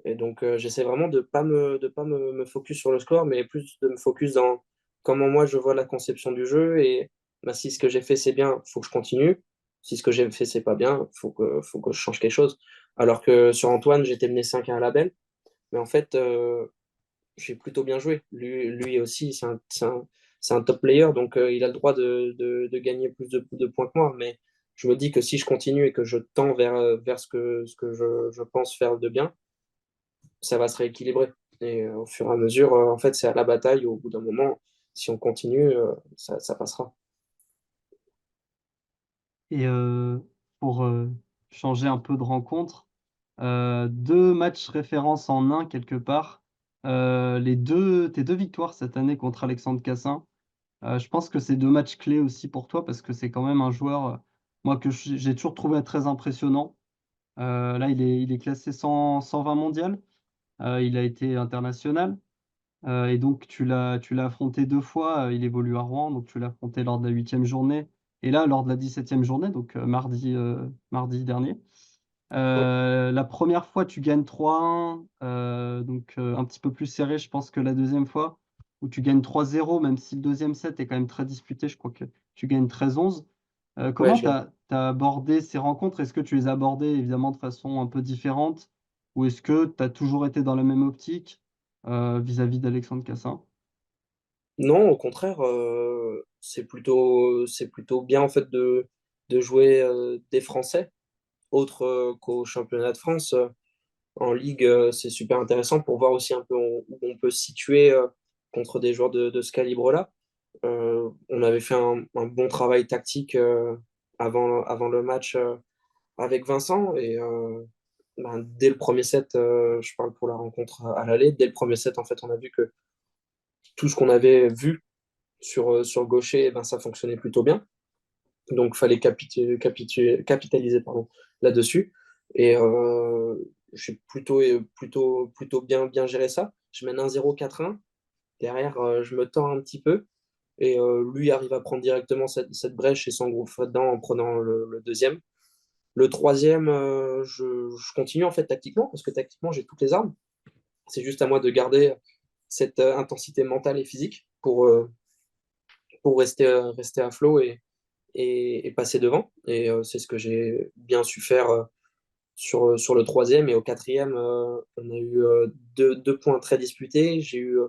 Et donc, j'essaie vraiment de pas me focus sur le score, mais plus de me focus dans comment moi je vois la conception du jeu. Et bah, si ce que j'ai fait c'est bien, il faut que je continue. Si ce que j'ai fait c'est pas bien, faut que je change quelque chose. Alors que sur Antoine, j'étais mené 5-1 à la belle, mais en fait, j'ai plutôt bien joué. Lui aussi, c'est un top player, donc il a le droit de gagner plus de points que moi. Mais je me dis que si je continue et que je tends vers ce que je pense faire de bien, ça va se rééquilibrer. Et au fur et à mesure, en fait, c'est à la bataille. Au bout d'un moment, si on continue, ça passera. Et pour, changer un peu de rencontre, 2 matchs références en un quelque part. Tes 2 victoires cette année contre Alexandre Cassin, je pense que c'est 2 matchs clés aussi pour toi parce que c'est quand même un joueur, moi que j'ai toujours trouvé très impressionnant. Là, il est classé 120 mondial, il a été international, et donc tu l'as affronté 2 fois, il évolue à Rouen, donc tu l'as affronté lors de la 8e journée et là, lors de la 17e journée, donc mardi dernier. Ouais, La première fois, tu gagnes 3-1, donc un petit peu plus serré, je pense, que la deuxième fois, où tu gagnes 3-0, même si le deuxième set est quand même très disputé. Je crois que tu gagnes 13-11. ouais, Comment tu as abordé ces rencontres? Est-ce que tu les as abordées évidemment de façon un peu différente? Ou est-ce que tu as toujours été dans la même optique, vis-à-vis d'Alexandre Cassin? non, au contraire, c'est plutôt bien en fait de jouer des Français, autres qu'au championnat de France. En Ligue, c'est super intéressant pour voir aussi un peu où on peut se situer contre des joueurs de ce calibre-là. On avait fait un bon travail tactique avant le match avec Vincent et ben, dès le premier set, je parle pour la rencontre à l'aller, dès le premier set, en fait, on a vu que tout ce qu'on avait vu sur le gaucher, eh ben, ça fonctionnait plutôt bien. Donc, il fallait capitaliser pardon, là-dessus. Et j'ai plutôt bien géré ça. Je mène 1-0, 4-1. Derrière, je me tends un petit peu. Et lui arrive à prendre directement cette brèche et s'engouffre dedans en prenant le deuxième. Le troisième, je continue en fait tactiquement, parce que tactiquement, j'ai toutes les armes. C'est juste à moi de garder cette intensité mentale et physique pour rester à flot et passer devant. Et c'est ce que j'ai bien su faire sur le troisième. Et au quatrième, on a eu deux points très disputés. J'ai eu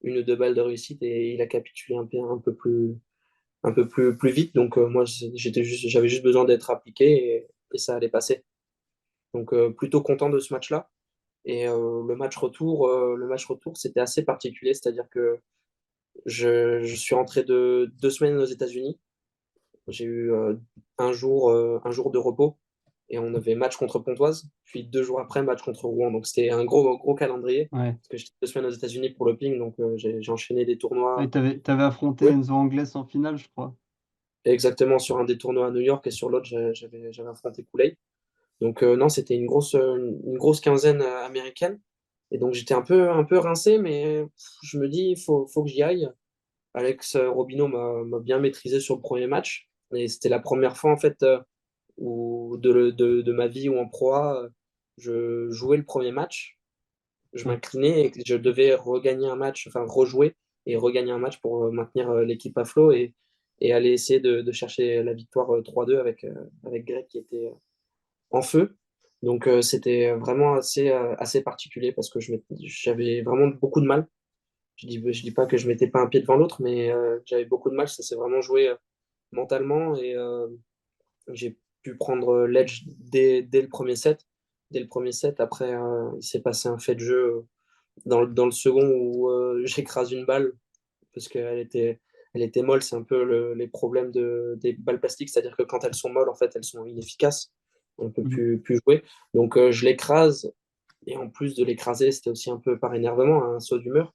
une ou deux balles de réussite et il a capitulé plus vite. Donc moi, j'avais juste besoin d'être appliqué et ça allait passer. Donc plutôt content de ce match-là. Et le match retour, c'était assez particulier, c'est-à-dire que je suis rentré de 2 semaines aux États-Unis. J'ai eu un jour de repos et on avait match contre Pontoise, puis 2 jours après, match contre Rouen. Donc c'était un gros calendrier, Ouais. parce que j'étais 2 semaines aux États-Unis pour le ping, donc j'ai enchaîné des Et tournois. t'avais affronté Oui, Enzo Angles en finale, je crois. exactement, sur un des tournois à New York et sur l'autre, j'avais affronté Kool-Aid. Donc non, c'était une grosse quinzaine américaine. Et donc j'étais un peu rincé, mais je me dis, faut que j'y aille. Alex Robino m'a bien maîtrisé sur le premier match. Et c'était la première fois, en fait, de ma vie où en Pro A, je jouais le premier match. Je Ouais. m'inclinais et que je devais regagner un match, enfin rejouer et regagner un match pour maintenir l'équipe à flot et aller essayer de chercher la victoire 3-2 avec Greg qui était en feu. Donc c'était vraiment assez particulier parce que j'avais vraiment beaucoup de mal. Je dis pas que je mettais pas un pied devant l'autre, mais j'avais beaucoup de mal. Ça s'est vraiment joué mentalement et j'ai pu prendre l'edge dès le premier set. Dès le premier set, après, il s'est passé un fait de jeu dans le second où j'écrase une balle parce elle était molle. C'est un peu les problèmes des balles plastiques, c'est-à-dire que quand elles sont molles, en fait, elles sont inefficaces. On ne peut Mhm. plus jouer. Donc, je l'écrase. Et en plus de l'écraser, c'était aussi un peu par énervement, un saut d'humeur.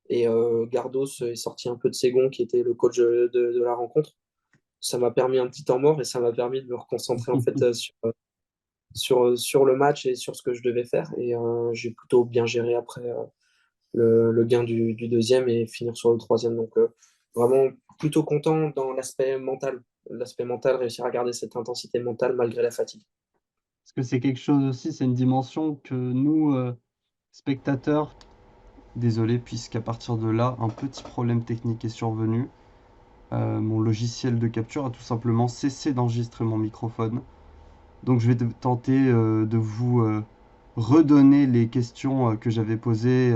Et Gardos est sorti un peu de ses gonds, qui était le coach de la rencontre. Ça m'a permis un petit temps mort et ça m'a permis de me reconcentrer en fait sur le match et sur ce que je devais faire. Et j'ai plutôt bien géré après le gain du deuxième et finir sur le troisième. Donc vraiment plutôt content dans l'aspect mental. L'aspect mental, réussir à garder cette intensité mentale malgré la fatigue. Parce que c'est quelque chose aussi, c'est une dimension que nous, spectateurs, désolé, puisqu'à partir de là, un petit problème technique est survenu. Mon logiciel de capture a tout simplement cessé d'enregistrer mon microphone. Donc je vais tenter de vous redonner les questions que j'avais posées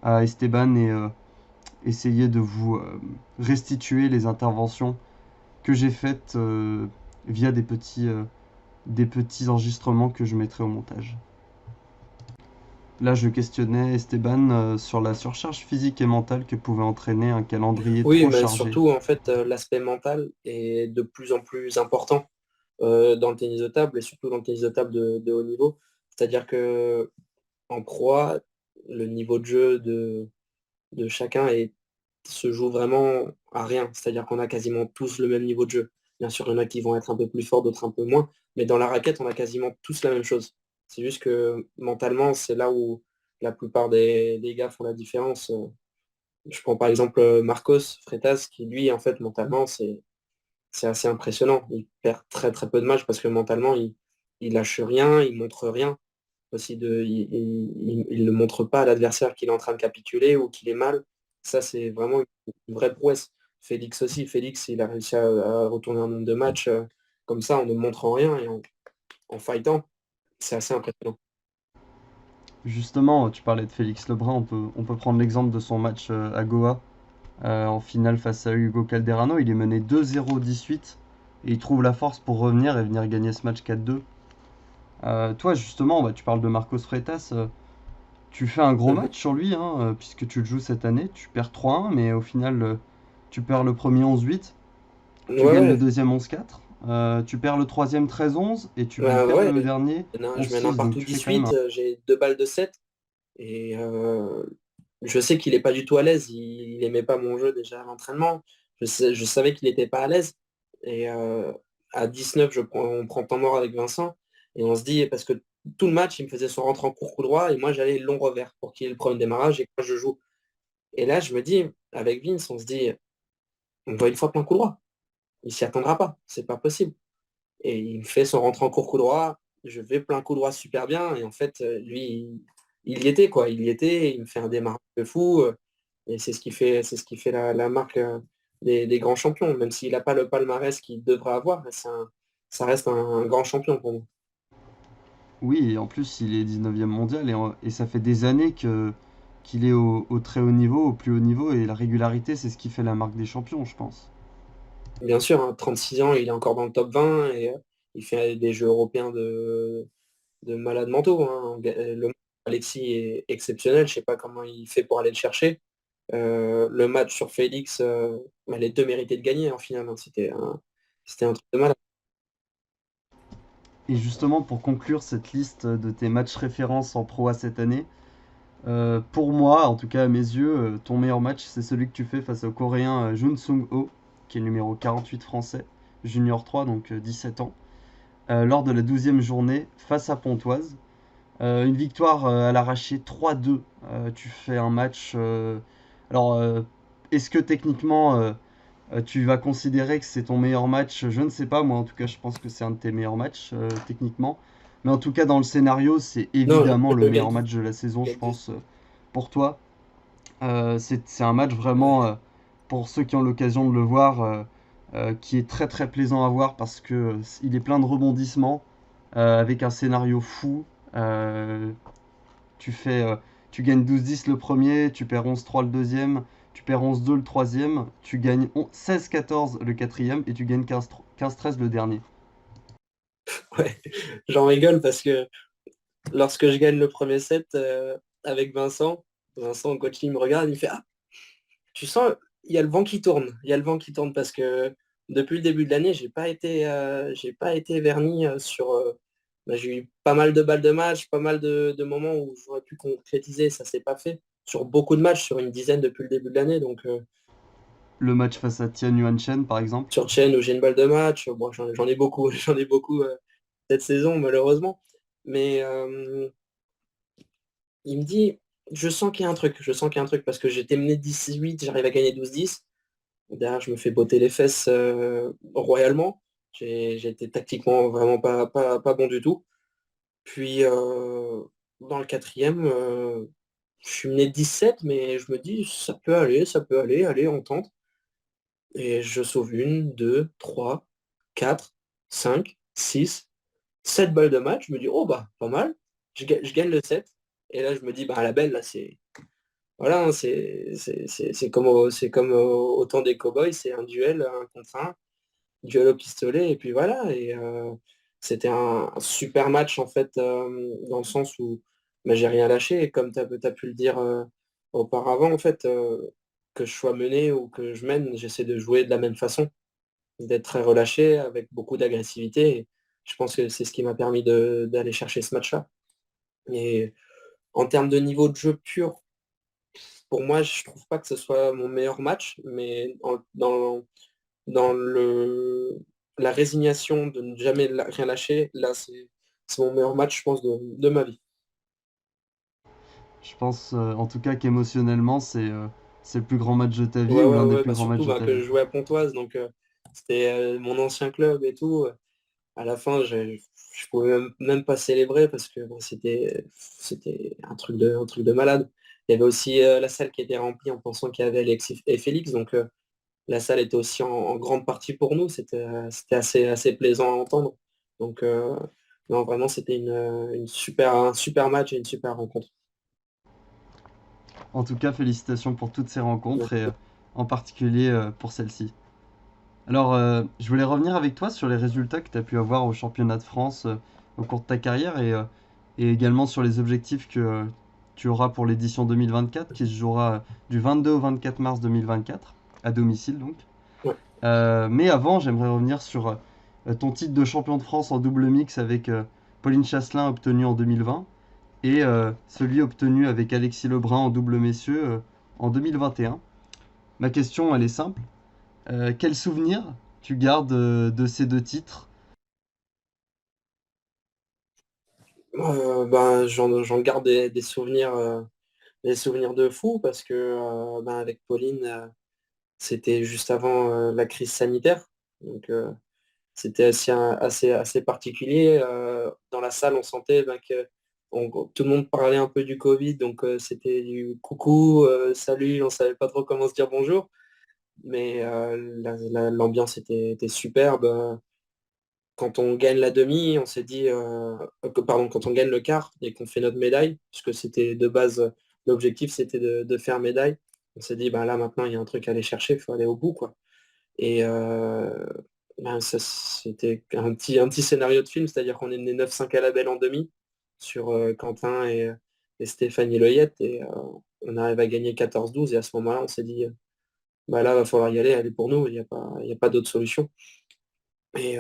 à Esteban et essayer de vous restituer les interventions que j'ai faites via des petits enregistrements que je mettrai au montage. Là, je questionnais Esteban sur la surcharge physique et mentale que pouvait entraîner un calendrier Oui, trop mais chargé. surtout, en fait, l'aspect mental est de plus en plus important dans le tennis de table et surtout dans le tennis de table de haut niveau. C'est-à-dire que en proie, le niveau de jeu de chacun se joue vraiment à rien. C'est-à-dire qu'on a quasiment tous le même niveau de jeu. Bien sûr, il y en a qui vont être un peu plus forts, d'autres un peu moins, mais dans la raquette, on a quasiment tous la même chose. C'est juste que mentalement, c'est là où la plupart des gars font la différence. Je prends par exemple Marcos Freitas, qui lui, en fait, mentalement, c'est assez impressionnant. Il perd très peu de matchs parce que mentalement, il lâche rien, il montre rien. Aussi il ne montre pas à l'adversaire qu'il est en train de capituler ou qu'il est mal. Ça, c'est vraiment une vraie prouesse. Félix aussi. Félix, il a réussi à retourner un nombre de matchs comme ça en ne montrant rien et en fightant. C'est assez impressionnant. Justement, tu parlais de Félix Lebrun, on peut prendre l'exemple de son match à Goa en finale face à Hugo Calderano. Il est mené 2-0 18 et il trouve la force pour revenir et venir gagner ce match 4-2. Toi, justement, bah, tu parles de Marcos Freitas. Tu fais un gros Mhm. match sur lui, hein, puisque tu le joues cette année. Tu perds 3-1, mais au final, tu perds le premier 11-8. Ouais, Tu gagnes le ouais. deuxième 11-4. Tu perds le troisième 13-11 et tu perds Ouais. le dernier Je mène un 11-6. Donc partout tu fais quand même 18, un... j'ai 2 balles de 7. Et je sais qu'il n'est pas du tout à l'aise. Il n'aimait pas mon jeu déjà à l'entraînement. Je savais qu'il n'était pas à l'aise. Et à 19, on prend temps mort avec Vincent. Et on se dit, parce que tout le match, il me faisait son rentre en court coup droit. Et moi, j'allais long revers pour qu'il ait le premier démarrage et que moi, je joue. Et là, je me dis, avec Vince, on se dit, on doit une fois plein coup droit. Il s'y attendra pas. C'est pas possible. Et il me fait son rentrée en court coup droit. Je vais plein coup droit super bien. Et en fait, lui, il y était, quoi. Il y était. Il me fait un démarrage de fou. Et c'est ce qui fait la marque des grands champions. Même s'il n'a pas le palmarès qu'il devrait avoir, ça reste un grand champion pour moi. Oui, et en plus, il est 19e mondial et ça fait des années qu'il est au très haut niveau, au plus haut niveau, et la régularité, c'est ce qui fait la marque des champions, je pense. Bien sûr, hein, 36 ans, il est encore dans le top 20 et il fait des Jeux européens de malades mentaux, hein. Alexis est exceptionnel, je sais pas comment il fait pour aller le chercher. Le match sur Félix, bah, les deux méritaient de gagner en finale, hein. C'était un truc de malade. Et justement, pour conclure cette liste de tes matchs références en Pro A cette année, pour moi, en tout cas à mes yeux, ton meilleur match, c'est celui que tu fais face au Coréen Jun Sung-ho, qui est le numéro 48 français, Junior 3, donc 17 ans, lors de la 12e journée face à Pontoise. Une victoire à l'arraché 3-2. Tu fais un match. Alors, est-ce que techniquement, tu vas considérer que c'est ton meilleur match? Je ne sais pas, moi en tout cas, je pense que c'est un de tes meilleurs matchs techniquement. Mais en tout cas, dans le scénario, c'est Non, évidemment le je meilleur gagne, match de la saison, je je gagne deux. pense, pour toi. C'est un match vraiment, Ouais, pour ceux qui ont l'occasion de le voir, qui est très très plaisant à voir parce que il est plein de rebondissements, avec un scénario fou. Euh, tu fais, tu gagnes 12-10 le premier, tu perds 11-3 le deuxième, tu perds 11-2 le troisième, tu gagnes 16-14 le quatrième et tu gagnes 15-13 le dernier. ouais. J'en rigole parce que lorsque je gagne le premier set avec Vincent, coach, il me regarde, il me fait ah, tu sens, il y a le vent qui tourne. Il y a le vent qui tourne parce que depuis le début de l'année, j'ai pas été verni sur. Bah, j'ai eu pas mal de balles de match, pas mal de moments où j'aurais pu concrétiser, ça s'est pas fait. Sur beaucoup de matchs, sur une dizaine depuis le début de l'année. Donc Le match face à Tian Yuan Chen, par exemple. sur chaîne où j'ai une balle de match, bon, j'en ai beaucoup, j'en ai beaucoup cette saison malheureusement. Mais il me dit, je sens qu'il y a un truc, je sens qu'il y a un truc parce que j'étais mené 10-8, j'arrive à gagner 12-10. Derrière, je me fais botter les fesses royalement. J'ai été tactiquement vraiment pas bon du tout. Puis dans le quatrième, je suis mené 17, mais je me dis, ça peut aller, allez, on tente. Et je sauve une, deux, trois, quatre, cinq, six, sept balles de match. Je me dis, oh bah, pas mal. Je gagne le 7. Et là, je me dis, bah, à la belle, là, c'est. Voilà, hein, c'est comme au temps des cowboys, c'est un duel, un contre un, duel au pistolet, et puis voilà. Et c'était un super match, en fait, dans le sens où bah, j'ai rien lâché. Et comme tu as pu le dire auparavant, en fait, que je sois mené ou que je mène, j'essaie de jouer de la même façon, d'être très relâché, avec beaucoup d'agressivité. Et je pense que c'est ce qui m'a permis d'aller chercher ce match-là. Et en termes de niveau de jeu pur, pour moi, je trouve pas que ce soit mon meilleur match, mais dans la résignation de ne jamais rien lâcher, là, c'est mon meilleur match, je pense, de ma vie. Je pense en tout cas qu'émotionnellement, c'est le plus grand match de ta vie Ouais, ou ouais, l'un des ouais, plus bah grands surtout matchs de bah, ta que vie. je jouais à Pontoise, donc c'était mon ancien club et tout. À la fin, je pouvais même pas célébrer parce que bon, c'était un truc de malade. Il y avait aussi la salle qui était remplie en pensant qu'il y avait Alexis et Félix, donc la salle était aussi en grande partie pour nous. C'était assez plaisant à entendre. Donc, non, vraiment, c'était un super match et une super rencontre. En tout cas, félicitations pour toutes ces rencontres et en particulier pour celle-ci. Alors, je voulais revenir avec toi sur les résultats que tu as pu avoir au championnat de France au cours de ta carrière et également sur les objectifs que tu auras pour l'édition 2024 qui se jouera du 22 au 24 mars 2024, à domicile donc. Ouais. Mais avant, j'aimerais revenir sur ton titre de champion de France en double mix avec Pauline Chasselin obtenu en 2020 et celui obtenu avec Alexis Lebrun en double messieurs en 2021. Ma question, elle est simple. Quel souvenir tu gardes de ces deux titres? Ben, j'en garde des souvenirs de fou parce que ben, avec Pauline, c'était juste avant la crise sanitaire. Donc, c'était assez particulier. Dans la salle, on sentait ben, que tout le monde parlait un peu du Covid, donc c'était du coucou, salut, on savait pas trop comment se dire bonjour, mais l'ambiance était superbe. Quand on gagne la demi, on s'est dit, pardon, quand on gagne le quart et qu'on fait notre médaille, puisque c'était de base, l'objectif c'était de faire médaille, on s'est dit, ben là maintenant il y a un truc à aller chercher, il faut aller au bout, quoi. Et ben, ça, c'était un petit scénario de film, c'est-à-dire qu'on est mené 9-5 à la belle en demi. sur Quentin et Stéphanie Loyette. Et on arrive à gagner 14-12. Et à ce moment-là, on s'est dit, bah là, va falloir y aller, elle est pour nous, il y a pas d'autre solution. Et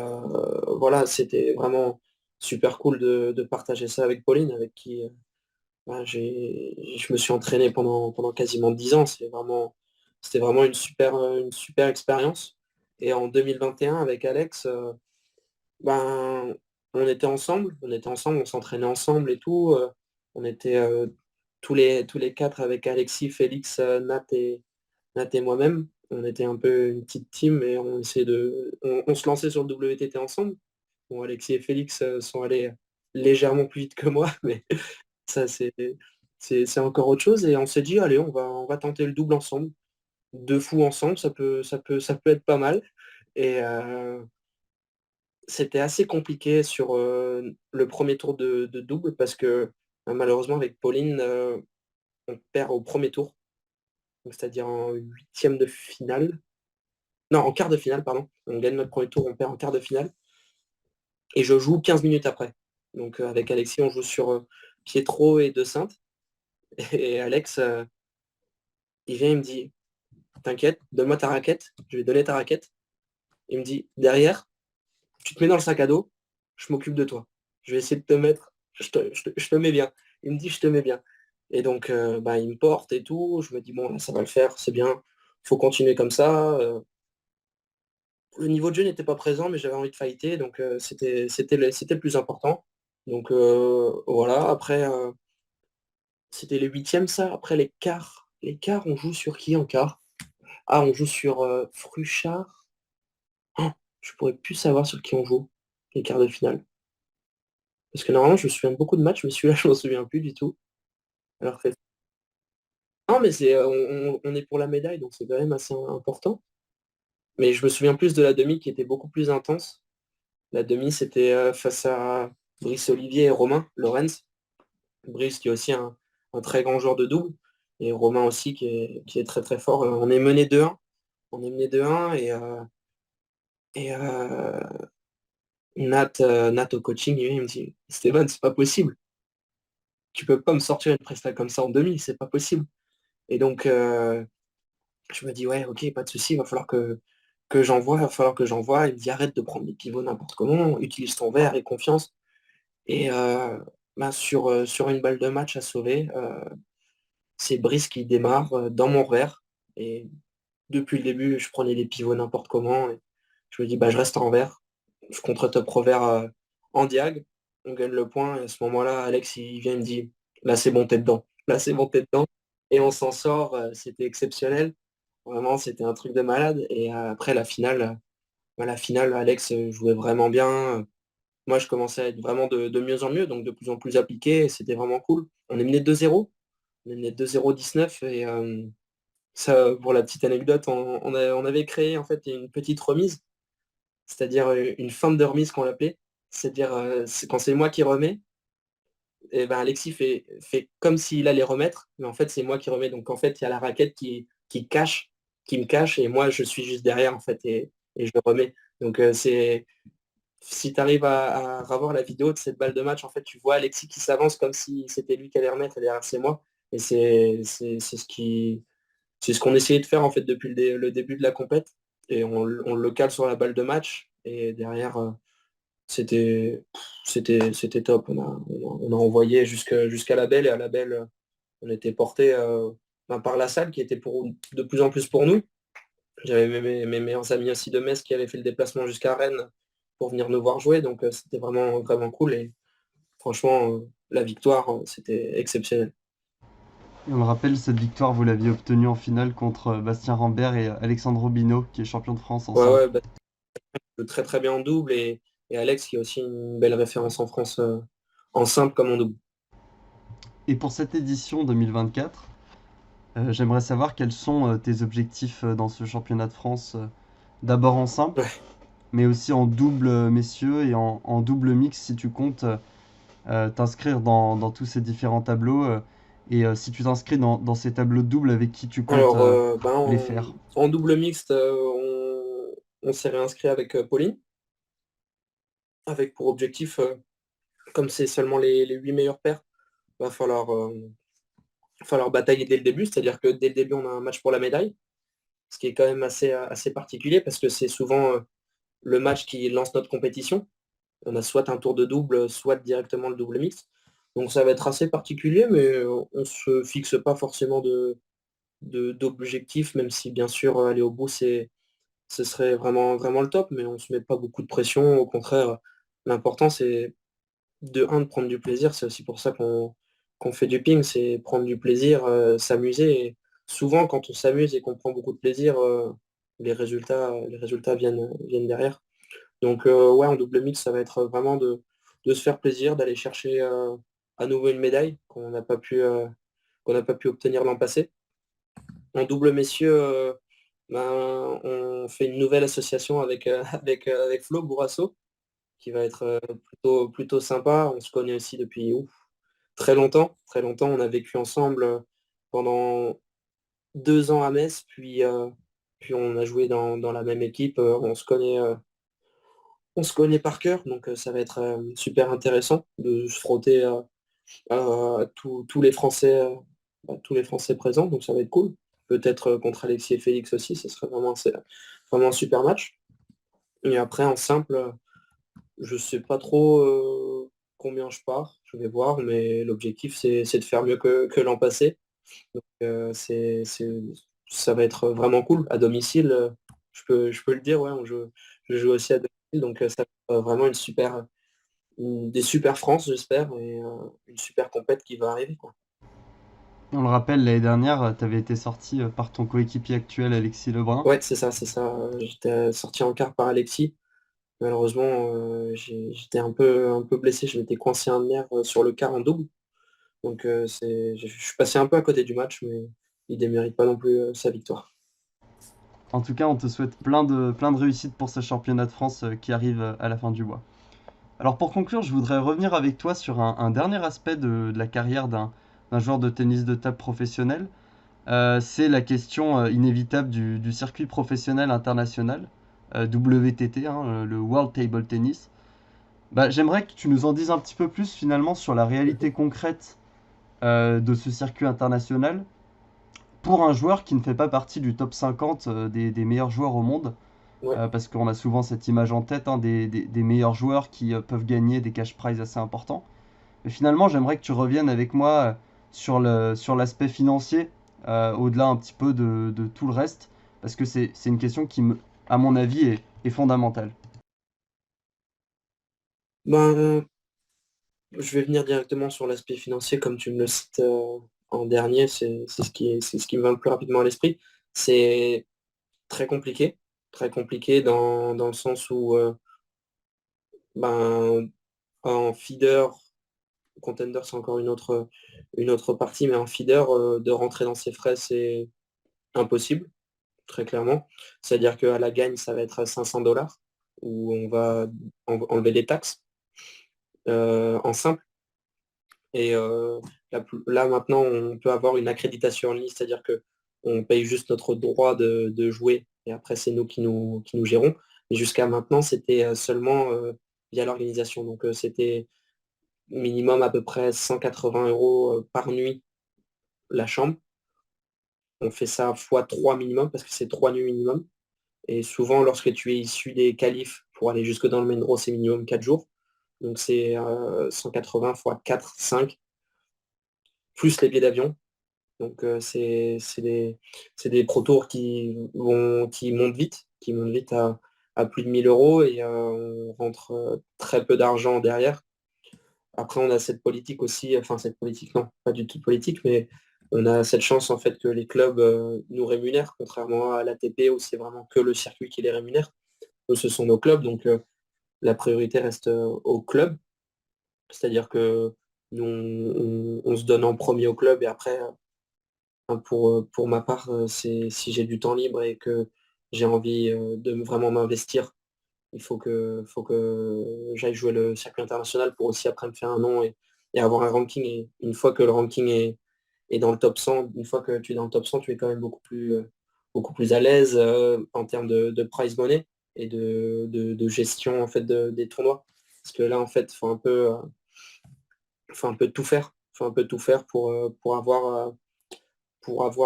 voilà, c'était vraiment super cool de partager ça avec Pauline, avec qui bah, je me suis entraîné pendant quasiment 10 ans. C'était vraiment une super expérience. Et en 2021, avec Alex, ben, on était ensemble, on s'entraînait ensemble et tout. On était tous les quatre avec Alexis, Félix, Nat et moi-même. On était un peu une petite team et on se lançait sur le WTT ensemble. Bon, Alexis et Félix sont allés légèrement plus vite que moi, mais ça, c'est encore autre chose. Et on s'est dit, allez, on va tenter le double ensemble. Deux fous ensemble, ça peut être pas mal. Et c'était assez compliqué sur le premier tour de double parce que malheureusement, avec Pauline, on perd au premier tour, donc c'est-à-dire en huitième de finale. Non, en quart de finale, pardon. On gagne notre premier tour, on perd en quart de finale. Et je joue 15 minutes après. Donc avec Alexis, on joue sur Pietro et De Sainte. Et Alex, il vient, il me dit, t'inquiète, donne-moi ta raquette. Je vais donner ta raquette. Il me dit, derrière, tu te mets dans le sac à dos, je m'occupe de toi. Je vais essayer de te mettre, je te mets bien. Il me dit, je te mets bien. Et donc, bah, il me porte et tout. Je me dis, bon, là, ça va le faire, c'est bien. Il faut continuer comme ça. Le niveau de jeu n'était pas présent, mais j'avais envie de fighter. Donc, c'était le plus important. Donc, voilà. Après, c'était les huitièmes, ça. Après, les quarts. Les quarts, on joue sur qui en quart? Ah, on joue sur Fruchard. Oh, je pourrais plus savoir sur qui on joue, les quarts de finale. Parce que normalement, je me souviens de beaucoup de matchs, mais celui-là, je m'en souviens plus du tout. Alors que... Non, mais on est pour la médaille, donc c'est quand même assez important. Mais je me souviens plus de la demi qui était beaucoup plus intense. La demi, c'était face à Brice Olivier et Romain Lorenz. Brice qui est aussi un très grand joueur de double. Et Romain aussi qui est très très fort. On est mené 2-1. On est mené 2-1 et Nat au coaching, il me dit, Stéphane, c'est pas possible. Tu peux pas me sortir une presta comme ça en demi, c'est pas possible. Et donc, je me dis, ouais, ok, pas de souci, il va falloir que j'envoie, il va falloir que j'envoie. Il me dit, arrête de prendre des pivots n'importe comment, utilise ton verre et confiance. Et bah, sur une balle de match à sauver, c'est Brice qui démarre dans mon verre. Et depuis le début, je prenais des pivots n'importe comment. Et je me dis, bah, je reste en verre. Je contre-top revers en diag. On gagne le point. Et à ce moment-là, Alex, il vient, il me dit, là, c'est bon, t'es dedans. Là, c'est bon, t'es dedans. Et on s'en sort. C'était exceptionnel. Vraiment, c'était un truc de malade. Et après, la finale, Alex jouait vraiment bien. Moi, je commençais à être vraiment de mieux en mieux, donc de plus en plus appliqué. Et c'était vraiment cool. On est mené 2-0. On est mené 2-0 19. Et ça, pour la petite anecdote, on avait créé en fait une petite remise, c'est-à-dire une feinte de remise qu'on l'appelait. C'est-à-dire, quand c'est moi qui remets, et ben Alexis fait comme s'il allait remettre, mais en fait, c'est moi qui remets. Donc, en fait, il y a la raquette qui me cache, et moi, je suis juste derrière, en fait, et je le remets. Donc, si tu arrives à revoir la vidéo de cette balle de match, en fait, tu vois Alexis qui s'avance comme si c'était lui qui allait remettre, et derrière, c'est moi. Et c'est ce qu'on essayait de faire, en fait, depuis le début de la compète. Et on le cale sur la balle de match, et derrière, c'était c'était top. On a envoyé jusqu'à la belle et à la belle, on était porté ben, par la salle qui était de plus en plus pour nous. J'avais mes meilleurs amis aussi de Metz qui avaient fait le déplacement jusqu'à Rennes pour venir nous voir jouer. Donc c'était vraiment, vraiment cool. Et franchement, la victoire, c'était exceptionnel. Et on le rappelle, cette victoire, vous l'aviez obtenue en finale contre Bastien Rambert et Alexandre Robinot, qui est champion de France en Ouais, simple. ouais, bah, très très bien en double et Alex qui est aussi une belle référence en France en simple comme en double. Et pour cette édition 2024, j'aimerais savoir quels sont tes objectifs dans ce championnat de France, d'abord en simple, Ouais. mais aussi en double messieurs et en double mix si tu comptes t'inscrire dans tous ces différents tableaux. Et si tu t'inscris dans ces tableaux de double, avec qui tu comptes Alors, ben, les faire? en double mixte, on s'est réinscrit avec Pauline, avec pour objectif Comme c'est seulement les 8 meilleures paires, va falloir batailler dès le début, c'est-à-dire que dès le début, on a un match pour la médaille, ce qui est quand même assez particulier parce que c'est souvent le match qui lance notre compétition. On a soit un tour de double, soit directement le double mix. Donc ça va être assez particulier, mais on ne se fixe pas forcément d'objectifs, même si bien sûr aller au bout, ce serait vraiment, vraiment le top, mais on ne se met pas beaucoup de pression. Au contraire, l'important c'est de prendre du plaisir. C'est aussi pour ça qu'on fait du ping, c'est prendre du plaisir, s'amuser. Et souvent, quand on s'amuse et qu'on prend beaucoup de plaisir, les résultats viennent derrière. Donc ouais, en double mix, ça va être vraiment de se faire plaisir, d'aller chercher à nouveau une médaille qu'on n'a pas pu obtenir l'an passé. En double messieurs, ben, on fait une nouvelle association avec Flo Bourrasso, qui va être plutôt sympa. On se connaît aussi depuis très longtemps. Très longtemps, on a vécu ensemble pendant 2 ans à Metz, puis on a joué dans la même équipe. On se connaît par cœur, donc ça va être super intéressant de se frotter à tous les Français présents, donc ça va être cool. Peut-être contre Alexis et Félix aussi, ce serait vraiment un super match. Et après, en simple, je sais pas trop combien je pars, je vais voir, mais l'objectif, c'est de faire mieux que l'an passé. Donc, ça va être vraiment cool. À domicile, je peux le dire, ouais, je joue aussi à domicile, donc ça va être vraiment des super France, j'espère, et une super compète qui va arriver, quoi. On le rappelle, l'année dernière, tu avais été sorti par ton coéquipier actuel, Alexis Lebrun. Ouais, c'est ça, c'est ça. J'étais sorti en quart par Alexis. Malheureusement, j'étais un peu blessé, je m'étais coincé un nerf sur le quart en double. Donc je suis passé un peu à côté du match, mais il démérite pas non plus sa victoire. En tout cas, on te souhaite plein de réussites pour ce championnat de France qui arrive à la fin du mois. Alors pour conclure, je voudrais revenir avec toi sur un dernier aspect de la carrière d'un joueur de tennis de table professionnel. C'est la question inévitable du circuit professionnel international, WTT, hein, le World Table Tennis. Bah, j'aimerais que tu nous en dises un petit peu plus finalement sur la réalité concrète de ce circuit international pour un joueur qui ne fait pas partie du top 50 des meilleurs joueurs au monde. Ouais. Parce qu'on a souvent cette image en tête, hein, des meilleurs joueurs qui peuvent gagner des cash prizes assez importants. Mais finalement, j'aimerais que tu reviennes avec moi sur l'aspect financier, au-delà un petit peu de tout le reste, parce que c'est une question qui, à mon avis, est fondamentale. Ben, je vais venir directement sur l'aspect financier, comme tu me le cites en dernier, c'est ce qui me vient le plus rapidement à l'esprit. C'est très compliqué dans le sens où ben, en feeder, contender c'est encore une autre partie, mais en feeder, de rentrer dans ses frais, c'est impossible, très clairement. C'est-à-dire qu'à la gagne, ça va être à 500 $, où on va enlever des taxes en simple. Et là, maintenant, on peut avoir une accréditation en ligne, c'est-à-dire que on paye juste notre droit de jouer et après, c'est nous qui nous gérons. Mais jusqu'à maintenant, c'était seulement via l'organisation. Donc, c'était minimum à peu près 180 € par nuit la chambre. On fait ça fois 3 minimum parce que c'est 3 nuits minimum. Et souvent, lorsque tu es issu des qualifs pour aller jusque dans le main draw, c'est minimum 4 jours. Donc, c'est 180 fois 4, 5, plus les billets d'avion. Donc c'est des Pro Tours qui montent vite à plus de 1 000 € et on rentre très peu d'argent derrière. Après, on a cette politique aussi, enfin cette politique, non, pas du tout politique, mais on a cette chance en fait que les clubs nous rémunèrent, contrairement à l'ATP où c'est vraiment que le circuit qui les rémunère. Eux, ce sont nos clubs, donc la priorité reste au club. C'est-à-dire que nous, on se donne en premier au club et après, hein, pour ma part, c'est si j'ai du temps libre et que j'ai envie de vraiment m'investir, il faut que j'aille jouer le circuit international pour aussi après me faire un nom et avoir un ranking. Et une fois que le ranking est dans le top 100, une fois que tu es dans le top 100, tu es quand même beaucoup plus à l'aise en termes de prize money et de gestion en fait des tournois. Parce que là, en fait, il faut un peu. faut un peu tout faire. Faut un peu tout faire pour avoir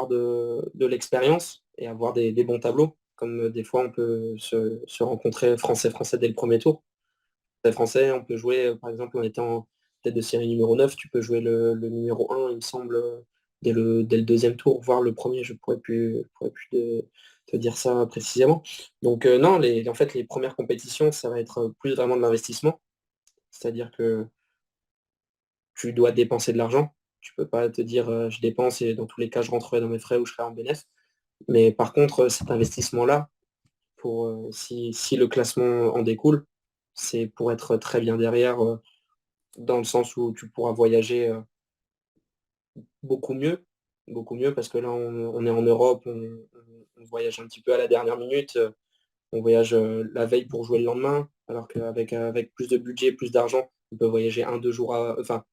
de l'expérience et avoir des bons tableaux. Comme des fois, on peut se rencontrer français-français dès le premier tour. Français, on peut jouer, par exemple, en étant tête de série numéro 9 tu peux jouer le numéro 1 il me semble, dès le deuxième tour, voire le premier, je pourrais plus te dire ça précisément. Donc non, en fait, les premières compétitions, ça va être plus vraiment de l'investissement. C'est-à-dire que tu dois dépenser de l'argent. Tu peux pas te dire je dépense et dans tous les cas, je rentrerai dans mes frais ou je serai en bénéfice. Mais par contre, cet investissement-là, si le classement en découle, c'est pour être très bien derrière, dans le sens où tu pourras voyager beaucoup mieux, parce que là, on est en Europe, on voyage un petit peu à la dernière minute, on voyage la veille pour jouer le lendemain, alors qu'avec plus de budget, plus d'argent, on peut voyager enfin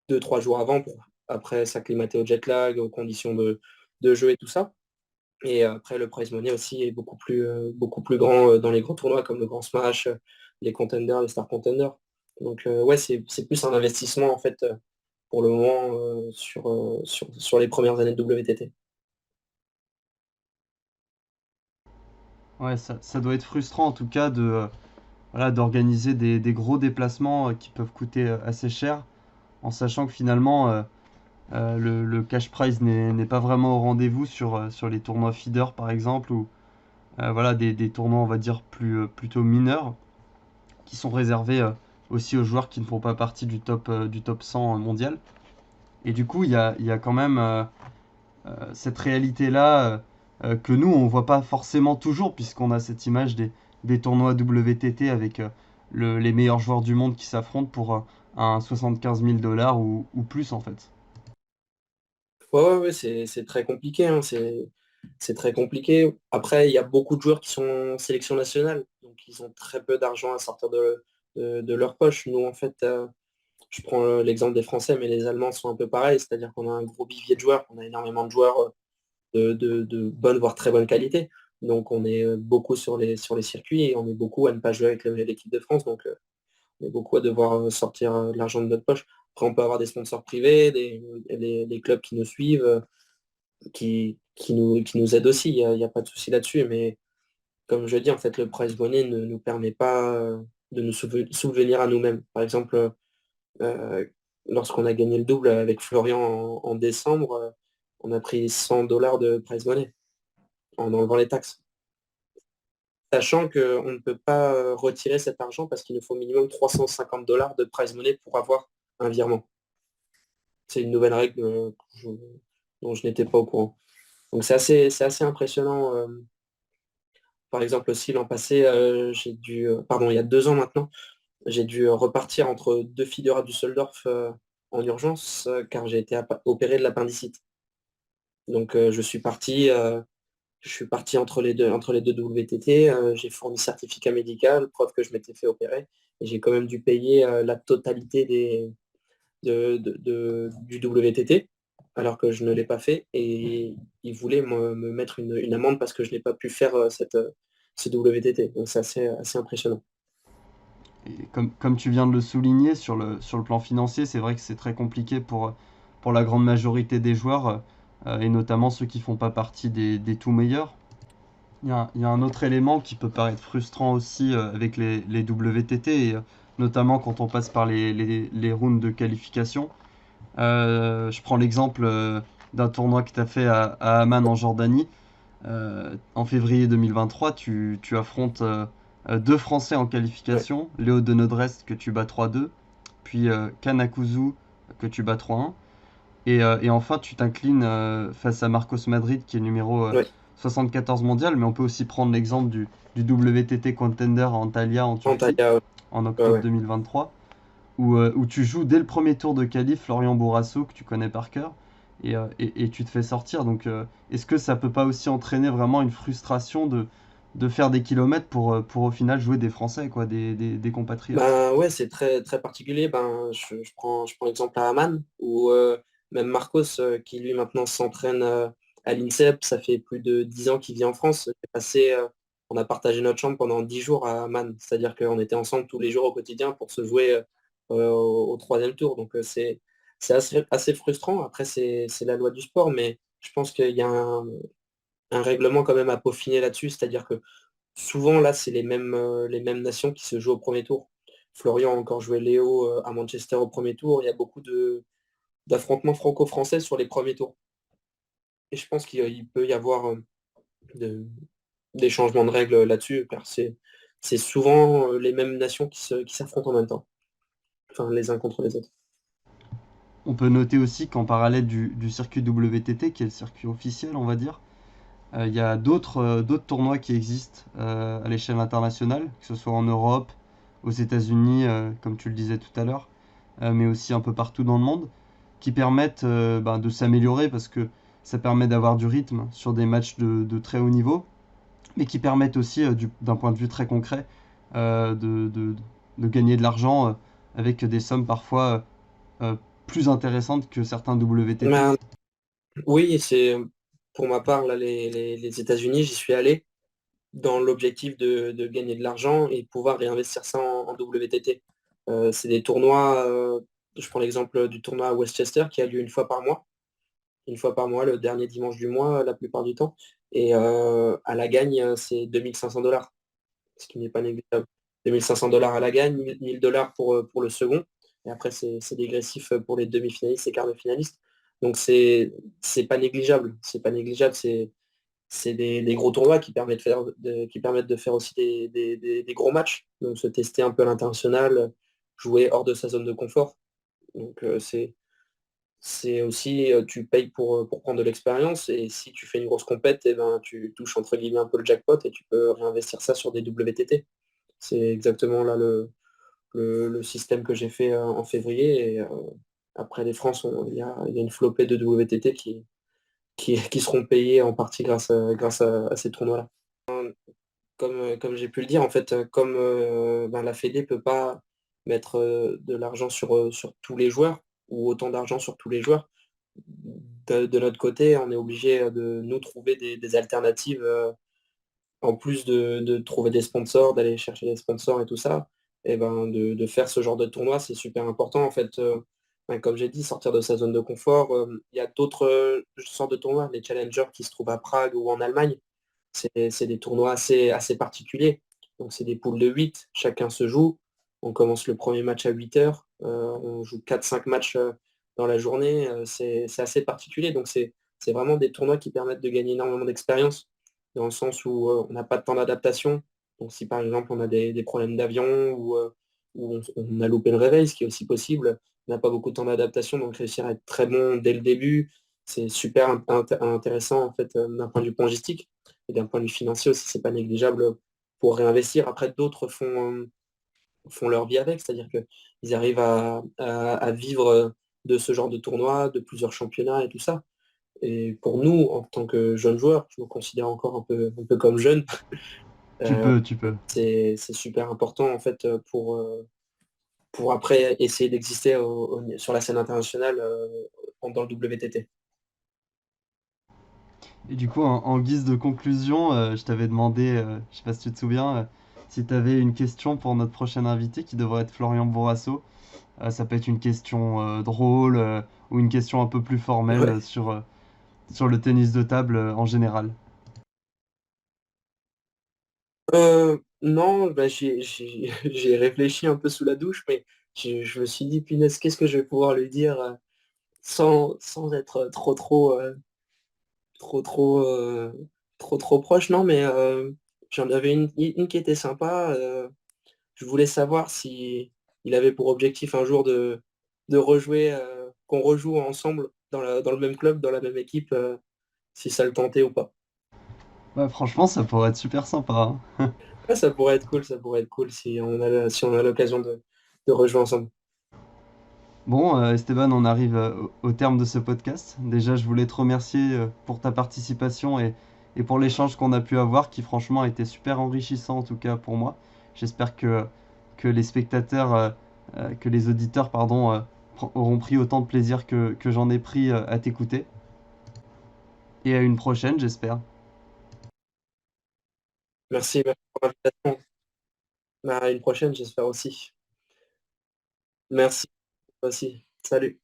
2, 3 jours avant pour après s'acclimater au jet lag, aux conditions de jeu et tout ça. Et après, le prize money aussi est beaucoup plus grand dans les grands tournois comme le Grand Smash, les Contenders, les Star Contenders. Donc ouais, c'est plus un investissement en fait pour le moment sur les premières années de WTT. Ouais, ça doit être frustrant en tout cas voilà, d'organiser des gros déplacements qui peuvent coûter assez cher, en sachant que finalement le cash prize n'est pas vraiment au rendez-vous sur les tournois feeder par exemple, ou voilà, des tournois on va dire plutôt mineurs, qui sont réservés aussi aux joueurs qui ne font pas partie du top 100 mondial. Et du coup, il y a quand même cette réalité-là que nous, on voit pas forcément toujours, puisqu'on a cette image des tournois WTT avec les meilleurs joueurs du monde qui s'affrontent pour un 75 000 dollars ou plus en fait. Ouais, ouais, ouais, c'est très compliqué, hein, c'est très compliqué. Après, il y a beaucoup de joueurs qui sont en sélection nationale, donc ils ont très peu d'argent à sortir de leur poche. Nous, en fait, je prends l'exemple des Français, mais les Allemands sont un peu pareils, c'est-à-dire qu'on a un gros vivier de joueurs, on a énormément de joueurs de bonne, voire très bonne qualité. Donc on est beaucoup sur les circuits et on est beaucoup à ne pas jouer avec l'équipe de France. Donc on est beaucoup à devoir sortir de l'argent de notre poche. Après, on peut avoir des sponsors privés, des clubs qui nous suivent, qui nous aident aussi. Il y a pas de souci là-dessus. Mais comme je dis, en fait, le prize money ne nous permet pas de nous souvenir à nous-mêmes. Par exemple, euh, lorsqu'on a gagné le double avec Florian en décembre, on a pris 100 dollars de prize money en enlevant les taxes. Sachant qu'on ne peut pas retirer cet argent parce qu'il nous faut au minimum 350 dollars de prize money pour avoir un virement. C'est une nouvelle règle dont je n'étais pas au courant. Donc c'est assez impressionnant. Par exemple, aussi l'an passé, pardon, il y a 2 ans maintenant, j'ai dû repartir entre deux feeders à Düsseldorf en urgence car j'ai été opéré de l'appendicite. Donc je suis parti entre les deux WTT, j'ai fourni certificat médical, preuve que je m'étais fait opérer, et j'ai quand même dû payer la totalité du WTT, alors que je ne l'ai pas fait, et ils voulaient me mettre une amende parce que je n'ai pas pu faire ce WTT. Donc c'est assez impressionnant. Et comme tu viens de le souligner, sur le plan financier, c'est vrai que c'est très compliqué pour la grande majorité des joueurs, et notamment ceux qui font pas partie des tout meilleurs. Il y a un autre élément qui peut paraître frustrant aussi avec les WTT, et notamment quand on passe par les rounds de qualification. Je prends l'exemple d'un tournoi que tu as fait à Amman en Jordanie. En février 2023, tu affrontes deux Français en Ouais, qualification, Léo de Nodrest que tu bats 3-2, puis Kanakuzu que tu bats 3-1. Et enfin, tu t'inclines face à Marcos Madrid, qui est numéro ouais, 74 mondial. Mais on peut aussi prendre l'exemple du WTT Contender à Antalya en Turquie, Antalya, ouais, en ouais, octobre ouais. 2023, où tu joues dès le premier tour de qualif Florian Bourrasso, que tu connais par cœur, et tu te fais sortir. Donc, est-ce que ça peut pas aussi entraîner vraiment une frustration de faire des kilomètres pour au final jouer des Français, quoi, des compatriotes? Ben ouais, c'est très, très particulier. Ben, je prends l'exemple à Amman, où même Marcos, qui lui maintenant s'entraîne à l'INSEP, ça fait plus de 10 ans qu'il vit en France. On a partagé notre chambre pendant 10 jours à Amman. C'est-à-dire qu'on était ensemble tous les jours au quotidien pour se jouer au troisième tour. Donc c'est assez frustrant. Après, c'est la loi du sport, mais je pense qu'il y a un règlement quand même à peaufiner là-dessus. C'est-à-dire que souvent, là, c'est les mêmes nations qui se jouent au premier tour. Florian a encore joué Léo à Manchester au premier tour. Il y a beaucoup d'affrontements franco-français sur les premiers tours. Et je pense qu'il peut y avoir de- des changements de règles là-dessus, car c'est souvent les mêmes nations qui s'affrontent en même temps, enfin les uns contre les autres. On peut noter aussi qu'en parallèle du circuit WTT, qui est le circuit officiel, on va dire, il y a d'autres tournois qui existent à l'échelle internationale, que ce soit en Europe, aux États-Unis, comme tu le disais tout à l'heure, mais aussi un peu partout dans le monde, qui permettent ben, de s'améliorer parce que ça permet d'avoir du rythme sur des matchs de très haut niveau, mais qui permettent aussi, d'un point de vue très concret, euh, de, de- de gagner de l'argent avec des sommes parfois plus intéressantes que certains WTT. Ben, oui, c'est pour ma part, là, les États-Unis, j'y suis allé dans l'objectif de gagner de l'argent et pouvoir réinvestir ça en WTT. C'est des tournois, je prends l'exemple du tournoi à Westchester qui a lieu une fois par mois, le dernier dimanche du mois, la plupart du temps. Et à la gagne, c'est 2500 $, ce qui n'est pas négligeable. 2500 $ à la gagne, 1000 $ pour le second. Et après, c'est dégressif pour les demi-finalistes et quarts de finalistes. Donc, c'est pas négligeable. C'est pas négligeable. C'est des gros tournois qui permettent de faire aussi des gros matchs. Donc, se tester un peu à l'international, jouer hors de sa zone de confort. Donc, c'est aussi, tu payes pour prendre de l'expérience. Et si tu fais une grosse compète, eh ben, tu touches entre guillemets un peu le jackpot et tu peux réinvestir ça sur des WTT. C'est exactement là le système que j'ai fait en février. Et après les France, il y a une flopée de WTT qui seront payés en partie grâce à ces tournois-là. Comme j'ai pu le dire, en fait, comme ben, la Fédé peut pas mettre de l'argent sur tous les joueurs ou autant d'argent sur tous les joueurs, de notre côté, on est obligé de nous trouver des alternatives en plus de trouver des sponsors, d'aller chercher des sponsors et tout ça, et ben de faire ce genre de tournoi, c'est super important. En fait, ben, comme j'ai dit, sortir de sa zone de confort. Il y a d'autres sortes de tournois, les challengers qui se trouvent à Prague ou en Allemagne. C'est des tournois assez particuliers. Donc c'est des poules de 8, chacun se joue. On commence le premier match à 8 heures, on joue 4-5 matchs dans la journée. C'est assez particulier. Donc c'est vraiment des tournois qui permettent de gagner énormément d'expérience dans le sens où on n'a pas de temps d'adaptation. Donc si par exemple on a des problèmes d'avion ou on a loupé le réveil, ce qui est aussi possible, on n'a pas beaucoup de temps d'adaptation, donc réussir à être très bon dès le début, c'est super intéressant en fait d'un point de vue logistique et d'un point de vue financier aussi, c'est pas négligeable pour réinvestir. Après, d'autres font leur vie avec, c'est-à-dire qu'ils arrivent à vivre de ce genre de tournoi, de plusieurs championnats et tout ça. Et pour nous, en tant que jeunes joueurs, je me considère encore un peu comme jeune, Tu euh, peux, tu peux. c'est super important en fait pour après essayer d'exister sur la scène internationale dans le WTT. Et du coup, en guise de conclusion, je t'avais demandé, je sais pas si tu te souviens, si tu avais une question pour notre prochain invité qui devrait être Florian Bourrasso. Ça peut être une question drôle ou une question un peu plus formelle Ouais. sur le tennis de table en général. Non, bah, j'ai réfléchi un peu sous la douche, mais je me suis dit, punaise, qu'est-ce que je vais pouvoir lui dire sans être trop, trop, trop proche, non, mais j'en avais une qui était sympa. Je voulais savoir si il avait pour objectif un jour de rejouer, qu'on rejoue ensemble dans le même club, dans la même équipe, si ça le tentait ou pas. Ouais, franchement, ça pourrait être super sympa, hein. Ouais, ça pourrait être cool si on a l'occasion de rejouer ensemble. Bon, Esteban, on arrive au terme de ce podcast. Déjà, je voulais te remercier pour ta participation et pour l'échange qu'on a pu avoir, qui franchement a été super enrichissant, en tout cas pour moi. J'espère que les spectateurs, que les auditeurs, pardon, auront pris autant de plaisir que j'en ai pris à t'écouter. Et à une prochaine, j'espère. Merci pour l'invitation. À une prochaine, j'espère aussi. Merci, toi aussi. Salut.